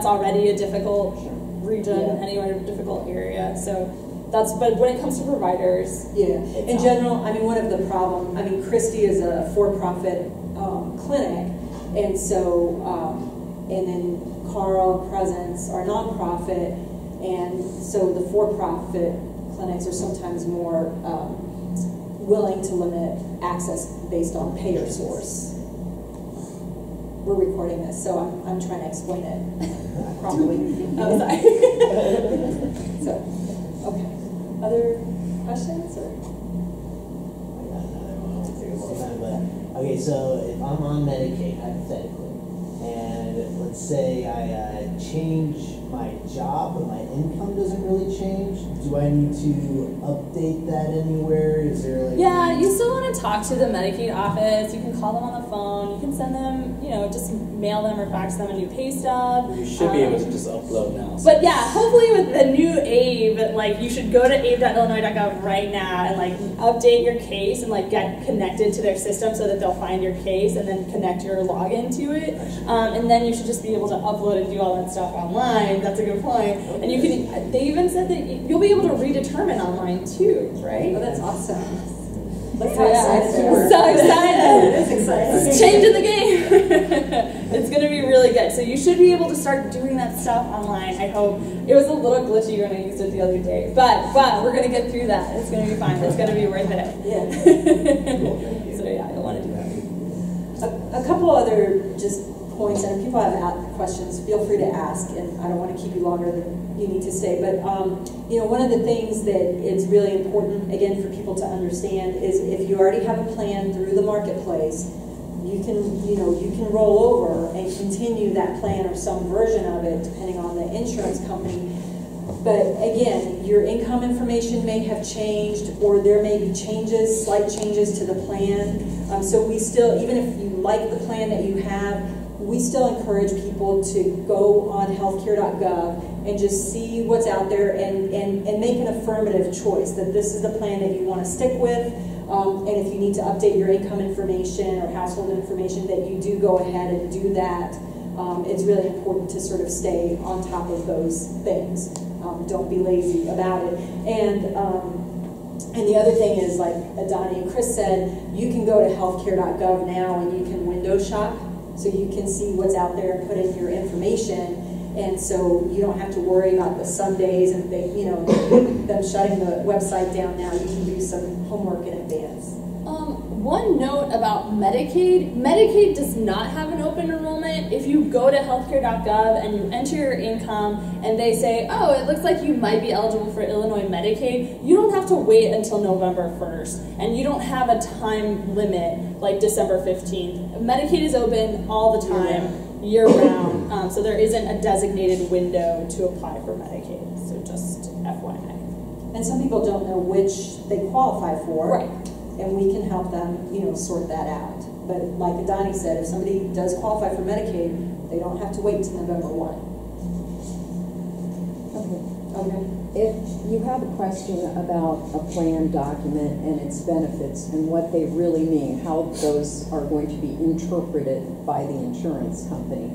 already a difficult region, anyway, a difficult area. So but when it comes to providers, in general, one of the Christie is a for-profit clinic, and so. And then Carl, Presence are nonprofit, and so the for-profit clinics are sometimes more willing to limit access based on payer source. We're recording this, so I'm trying to explain it properly. Oh, sorry. So, okay. Other questions? Or? I got another one. I won't take a long time, but okay. So if I'm on Medicaid, hypothetically. And let's say I change my job, but my income doesn't really change. Do I need to update that anywhere? Is there you still want to talk to the Medicaid office. You can call them on the phone. You can send them, just mail them or fax them a new pay stub. You should be able to just upload now. But yeah, hopefully with the new ABE, like you should go to abe.illinois.gov right now and like update your case and like get connected to their system so that they'll find your case and then connect your login to it. And then you should just be able to upload and do all that stuff online. That's a good point. And you can, they even said that you'll be able to redetermine online too, right? Oh, that's awesome. Look So how excited they were. so excited. It is exciting. It's changing the game. It's going to be really good. So you should be able to start doing that stuff online, I hope. It was a little glitchy when I used it the other day. But we're going to get through that. It's going to be fine. It's going to be worth it. Yeah. So yeah, you'll want to do that. A couple other just points, and if people have questions, feel free to ask, and I don't want to keep you longer than you need to stay, but you know, one of the things that is really important, again, for people to understand is if you already have a plan through the marketplace, you can roll over and continue that plan or some version of it, depending on the insurance company. But again, your income information may have changed, or there may be changes, slight changes to the plan. So we still, even if you like the plan that you have, we still encourage people to go on healthcare.gov and just see what's out there and make an affirmative choice that this is the plan that you want to stick with. And if you need to update your income information or household information, that you do go ahead and do that. It's really important to sort of stay on top of those things. Don't be lazy about it. And the other thing is, like Adani and Chris said, you can go to healthcare.gov now and you can window shop. So you can see what's out there and put in your information, and so you don't have to worry about the Sundays and them shutting the website down now. You can do some homework in advance. One note about Medicaid. Medicaid does not have an open enrollment. If you go to healthcare.gov and you enter your income and they say, oh, it looks like you might be eligible for Illinois Medicaid, you don't have to wait until November 1st. And you don't have a time limit like December 15th. Medicaid is open all the time, year-round. So there isn't a designated window to apply for Medicaid. So just FYI. And some people don't know which they qualify for. Right. And we can help them, sort that out. But like Adani said, if somebody does qualify for Medicaid, they don't have to wait till November 1. Okay. If you have a question about a plan document and its benefits and what they really mean, how those are going to be interpreted by the insurance company,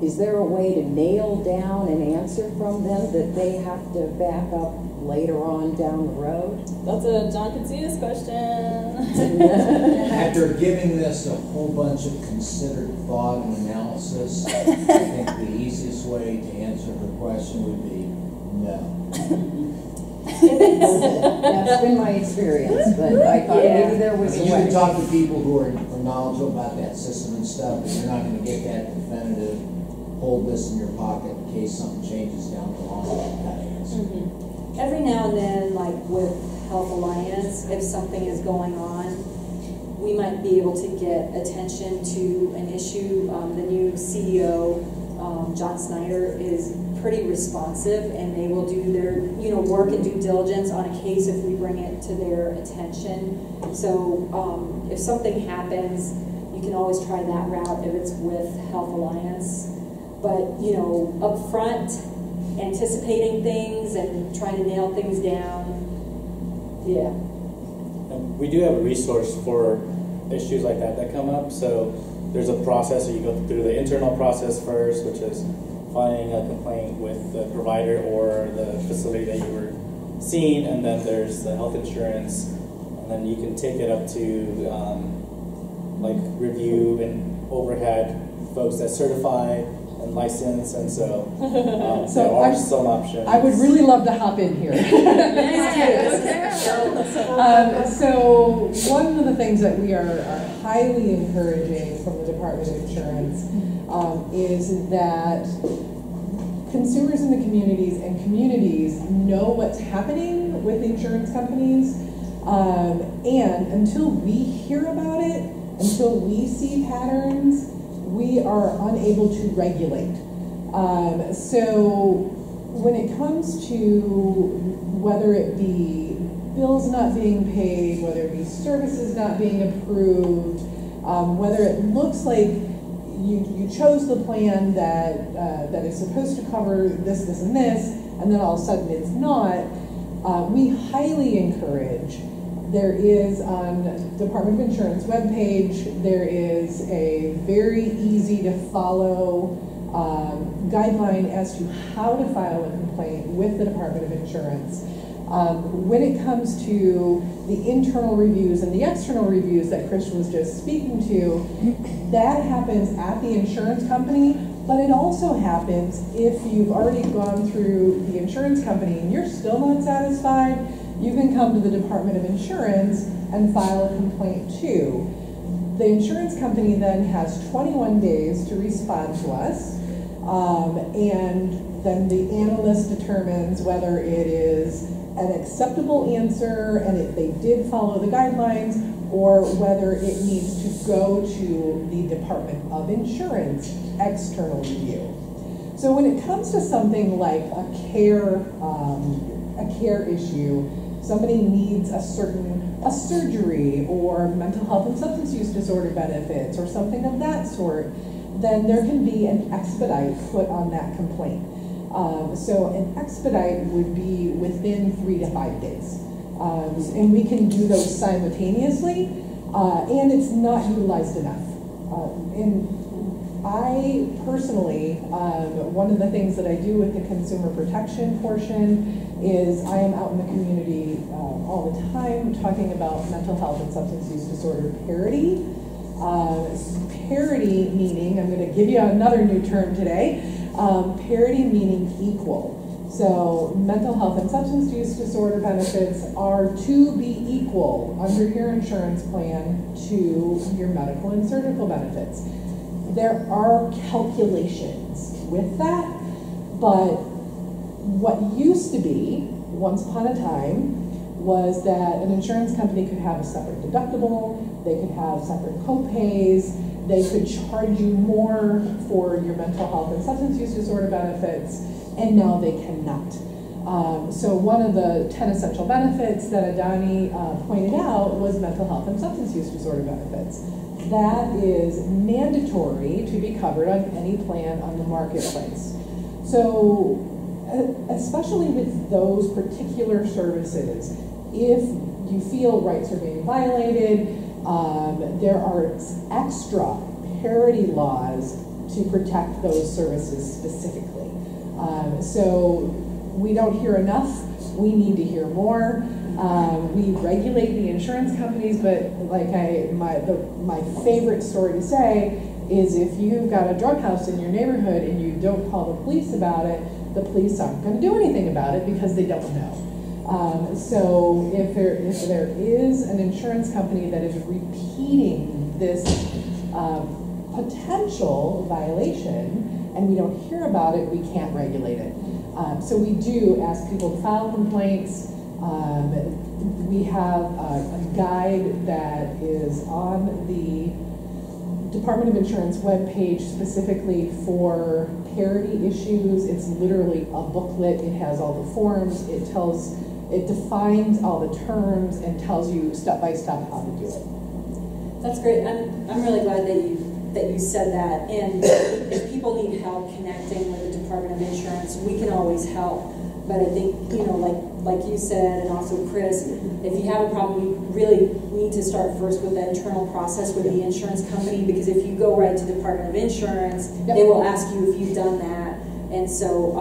is there a way to nail down an answer from them that they have to back up later on down the road? That's a John Catsinas question. After giving this a whole bunch of considered thought and analysis, I think the easiest way to answer her question would be no. That's been my experience, but I thought maybe there was a You way. can talk to people who are knowledgeable about that system and stuff, but you're not going to get that definitive, hold this in your pocket in case something changes down the line. Kind of answer. Every now and then, like with Health Alliance, if something is going on, we might be able to get attention to an issue. The new CEO, John Snyder, is pretty responsive, and they will do their work and due diligence on a case if we bring it to their attention. So if something happens, you can always try that route if it's with Health Alliance. But up front, anticipating things and trying to nail things down. Yeah. And we do have a resource for issues like that come up. So there's a process, so you go through the internal process first, which is filing a complaint with the provider or the facility that you were seeing, and then there's the health insurance, and then you can take it up to like review and overhead folks that certify and license, and so, there are some options. I would really love to hop in here. So one of the things that we are highly encouraging from the Department of Insurance is that consumers in the communities and communities know what's happening with insurance companies, and until we hear about it, until we see patterns, we are unable to regulate. So when it comes to whether it be bills not being paid, whether it be services not being approved, whether it looks like you chose the plan that is supposed to cover this, this, and this, and then all of a sudden it's not. We highly encourage. There is on Department of Insurance webpage, there is a very easy to follow guideline as to how to file a complaint with the Department of Insurance. When it comes to the internal reviews and the external reviews that Christian was just speaking to, that happens at the insurance company, but it also happens if you've already gone through the insurance company and you're still not satisfied, you can come to the Department of Insurance and file a complaint too. The insurance company then has 21 days to respond to us, and then the analyst determines whether it is an acceptable answer and if they did follow the guidelines, or whether it needs to go to the Department of Insurance external review. So when it comes to something like a care issue, somebody needs a surgery or mental health and substance use disorder benefits or something of that sort, then there can be an expedite put on that complaint. So an expedite would be within 3 to 5 days. And we can do those simultaneously, and it's not utilized enough. And I personally, one of the things that I do with the consumer protection portion is I am out in the community all the time talking about mental health and substance use disorder parity. Parity meaning, I'm going to give you another new term today, parity meaning equal. So mental health and substance use disorder benefits are to be equal under your insurance plan to your medical and surgical benefits. There are calculations with that, but what used to be, once upon a time, was that an insurance company could have a separate deductible, they could have separate co-pays, they could charge you more for your mental health and substance use disorder benefits, and now they cannot. So one of the 10 essential benefits that Adani pointed out was mental health and substance use disorder benefits. That is mandatory to be covered on any plan on the marketplace. So especially with those particular services, if you feel rights are being violated, there are extra parity laws to protect those services specifically. So we don't hear enough. We need to hear more. We regulate the insurance companies, but like my favorite story to say is if you've got a drug house in your neighborhood and you don't call the police about it, the police aren't going to do anything about it because they don't know. So if there is an insurance company that is repeating this potential violation and we don't hear about it, we can't regulate it. So we do ask people to file complaints. We have a guide that is on the Department of Insurance webpage specifically for parity issues. It's literally a booklet. It has all the forms. It defines all the terms and tells you step by step how to do it. That's great. I'm really glad that you said that. And if people need help connecting with the Department of Insurance, we can always help. But I think, like you said, and also Chris, if you have a problem, you really need to start first with the internal process with the insurance company, because if you go right to the Department of Insurance, they will ask you if you've done that. And so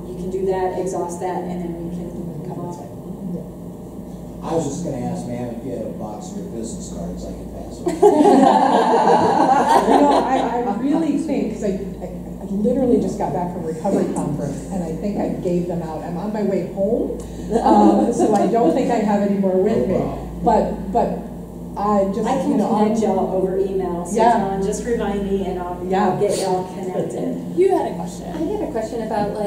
you can do that, exhaust that, and then we can come on. I was just going to ask, ma'am, if you had a box of your business cards I could pass on. I really think, because I literally just got back from recovery conference, and I think I gave them out. I'm on my way home, so I don't think I have any more with me. But I can connect y'all over email. So John, just remind me, and I'll get y'all connected. You had a question. I had a question about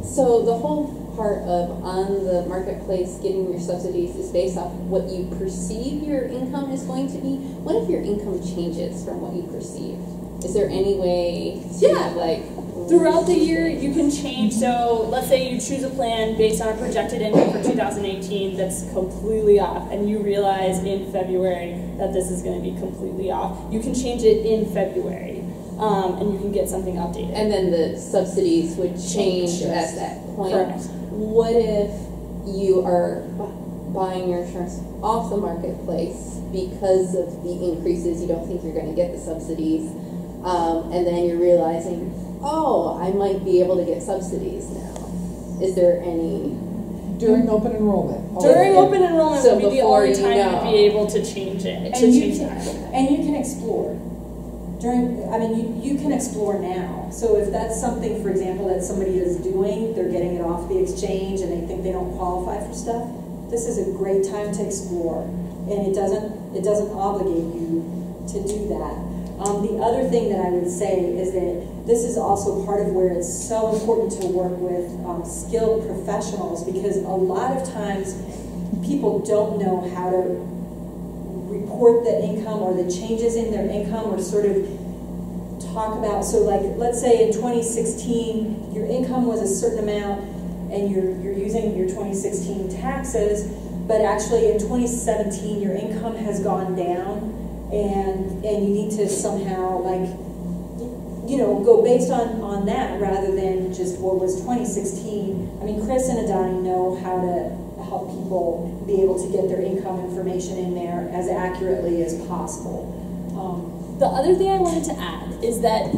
so the whole part of on the marketplace getting your subsidies is based off what you perceive your income is going to be. What if your income changes from what you perceive? Is there any way to throughout the year you can change? So let's say you choose a plan based on a projected income for 2018 that's completely off, and you realize in February that this is going to be completely off. You can change it in February. and you can get something updated. And then the subsidies would change at that point. Correct. What if you are buying your insurance off the marketplace because of the increases, you don't think you're going to get the subsidies, and then you're realizing, oh, I might be able to get subsidies now. Is there any... During open enrollment. During open enrollment So would be the before only you time know. you'd be able to change it, And you that. can explore. You can explore now. So if that's something, for example, that somebody is doing, they're getting it off the exchange and they think they don't qualify for stuff, this is a great time to explore. And it doesn't obligate you to do that. The other thing that I would say is that this is also part of where it's so important to work with skilled professionals, because a lot of times people don't know how to report the income or the changes in their income, or sort of talk about, so like let's say in 2016 your income was a certain amount and you're using your 2016 taxes, but actually in 2017 your income has gone down, and you need to somehow, like, you know, go based on that rather than just what was 2016. I mean, Chris and Adani know how to help people be able to get their income information in there as accurately as possible. The other thing I wanted to add is that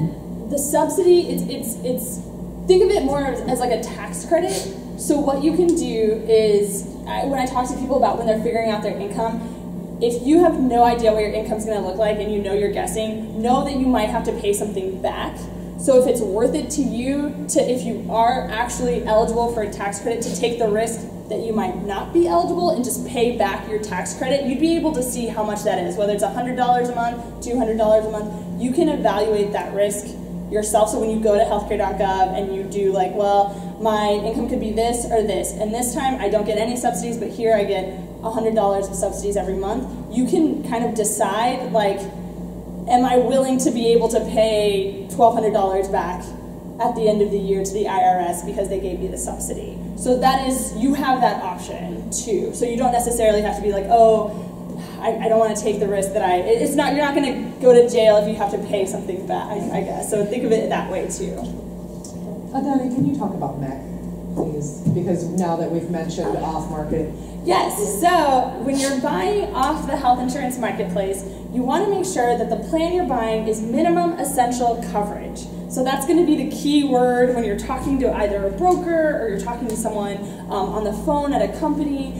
the subsidy, it's think of it more as like a tax credit. So what you can do is, when I talk to people about when they're figuring out their income, if you have no idea what your income's going to look like and you know you're guessing, know that you might have to pay something back. So if it's worth it to you, if you are actually eligible for a tax credit, to take the risk that you might not be eligible and just pay back your tax credit, you'd be able to see how much that is, whether it's $100 a month, $200 a month. You can evaluate that risk yourself. So when you go to healthcare.gov and you do like, well, my income could be this or this, and this time I don't get any subsidies, but here I get $100 of subsidies every month, you can kind of decide, like, am I willing to be able to pay $1,200 back at the end of the year to the IRS because they gave me the subsidy? So that is, you have that option too. So you don't necessarily have to be like, oh, I don't want to take the risk that it's not, you're not going to go to jail if you have to pay something back, I guess. So think of it that way too. Adani, can you talk about MEC, please? Because now that we've mentioned off-market. Yes, so when you're buying off the health insurance marketplace, you want to make sure that the plan you're buying is minimum essential coverage. So that's going to be the key word when you're talking to either a broker or you're talking to someone on the phone at a company.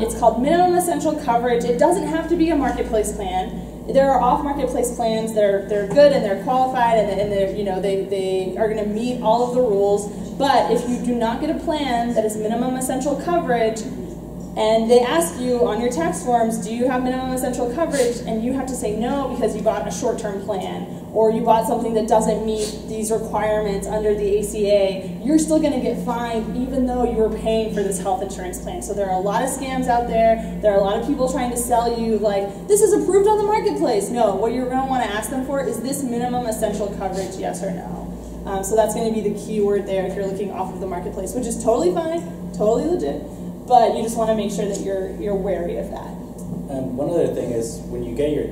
It's called minimum essential coverage. It doesn't have to be a marketplace plan. There are off-marketplace plans that are good and they're qualified and they're, you know, they are going to meet all of the rules. But if you do not get a plan that is minimum essential coverage, and they ask you on your tax forms, do you have minimum essential coverage? And you have to say no because you bought a short-term plan, or you bought something that doesn't meet these requirements under the ACA, you're still going to get fined even though you were paying for this health insurance plan. So there are a lot of scams out there. There are a lot of people trying to sell you like, this is approved on the marketplace. No, what you're going to want to ask them for is this minimum essential coverage, yes or no. So that's going to be the key word there if you're looking off of the marketplace, which is totally fine, totally legit. But you just want to make sure that you're wary of that. And one other thing is, when you get your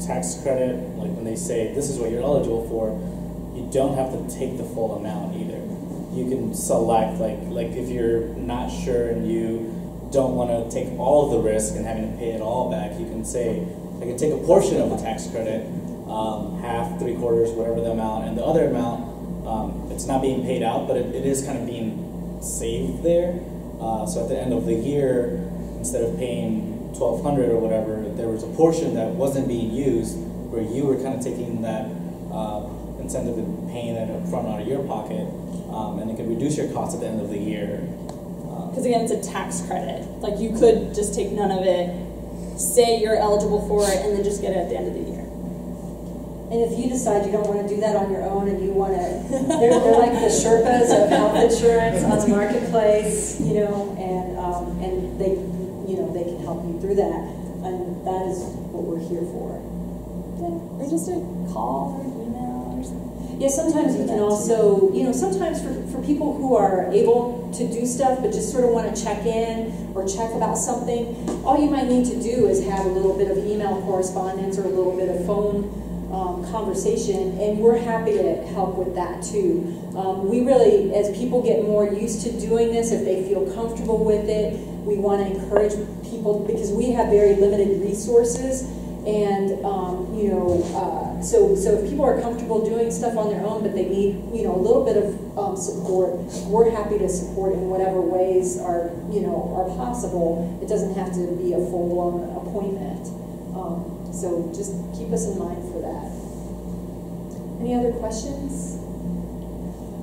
tax credit, like when they say this is what you're eligible for, you don't have to take the full amount either. You can select, like if you're not sure and you don't want to take all of the risk and having to pay it all back, you can say, I can take a portion of the tax credit, half, 3/4, whatever the amount, and the other amount, it's not being paid out, but it is kind of being saved there. So at the end of the year, instead of paying $1,200 or whatever, there was a portion that wasn't being used where you were kind of taking that incentive and paying it up front out of your pocket, and it can reduce your costs at the end of the year. Because again, it's a tax credit. Like, you could just take none of it, say you're eligible for it, and then just get it at the end of the year. And if you decide you don't want to do that on your own and you want to, they're like the Sherpas of health insurance on the marketplace, you know, and they, you know, they can help you through that, and that is what we're here for. Yeah, or just a call or an email or something. Yeah, sometimes you can also, you know, sometimes for people who are able to do stuff but just sort of want to check in or check about something, all you might need to do is have a little bit of email correspondence or a little bit of phone conversation, and we're happy to help with that too. We really, as people get more used to doing this, if they feel comfortable with it, we want to encourage people, because we have very limited resources, and so if people are comfortable doing stuff on their own, but they need a little bit of support, we're happy to support in whatever ways are possible. It doesn't have to be a full-blown appointment. So just keep us in mind for that. Any other questions?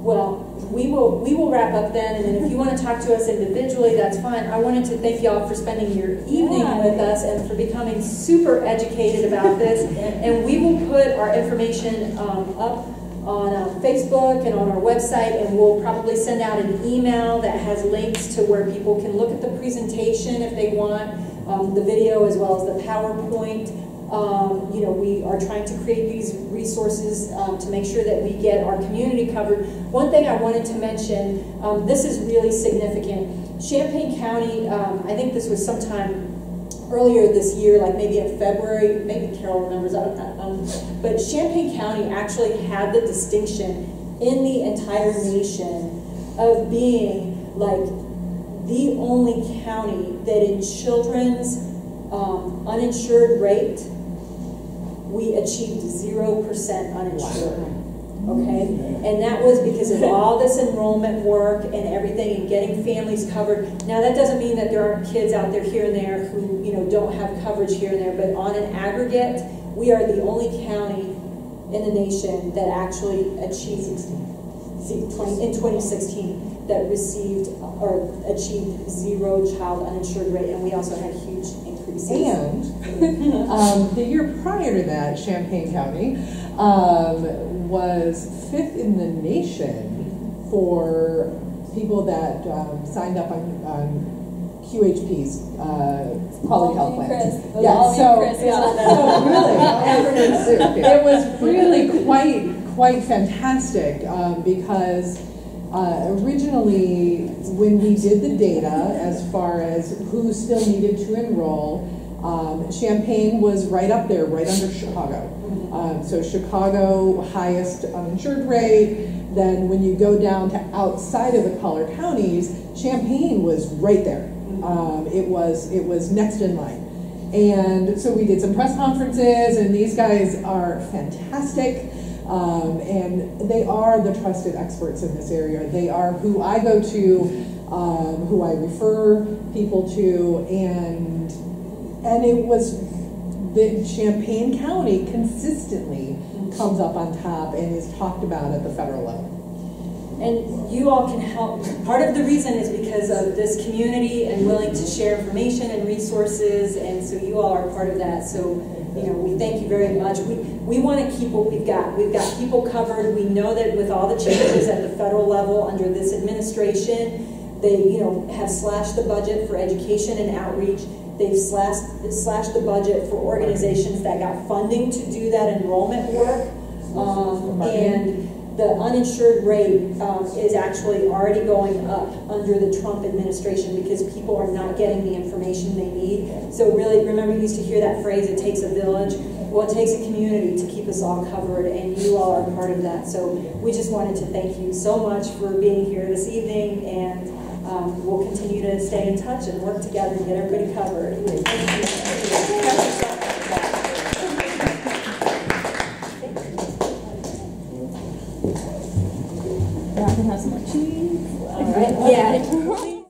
Well, we will wrap up then, and then if you want to talk to us individually, that's fine. I wanted to thank y'all for spending your evening with us and for becoming super educated about this. And we will put our information up on Facebook and on our website, and we'll probably send out an email that has links to where people can look at the presentation if they want, the video as well as the PowerPoint. We are trying to create these resources to make sure that we get our community covered. One thing I wanted to mention, this is really significant. Champaign County, I think this was sometime earlier this year, like maybe in February, maybe Carol remembers, but Champaign County actually had the distinction in the entire nation of being like the only county that in children's uninsured rate, we achieved 0% uninsured, okay? And that was because of all this enrollment work and everything and getting families covered. Now that doesn't mean that there aren't kids out there here and there who don't have coverage here and there, but on an aggregate, we are the only county in the nation that actually achieved in 2016 that received or achieved 0 child uninsured rate, and we also had huge increases. And the year prior to that, Champaign County was 5th in the nation for people that signed up on QHPs, quality health plans. It was really quite fantastic because originally when we did the data as far as who still needed to enroll, Champaign was right up there, right under Chicago. So Chicago, highest uninsured rate. Then when you go down to outside of the collar counties, Champaign was right there. It was next in line. And so we did some press conferences, and these guys are fantastic. And they are the trusted experts in this area. They are who I go to, who I refer people to, and it was the Champaign County consistently comes up on top and is talked about at the federal level. And you all can help. Part of the reason is because of this community and willing to share information and resources, and so you all are part of that. So, we thank you very much. We want to keep what we've got. We've got people covered. We know that with all the changes at the federal level under this administration, they, have slashed the budget for education and outreach. They've slashed the budget for organizations that got funding to do that enrollment work, and the uninsured rate is actually already going up under the Trump administration because people are not getting the information they need. So really, remember, you used to hear that phrase, it takes a village. Well, it takes a community to keep us all covered, and you all are part of that. So we just wanted to thank you so much for being here this evening, and we'll continue to stay in touch and work together and get everybody covered. Thank you. I can have some more cheese. All right. Yeah.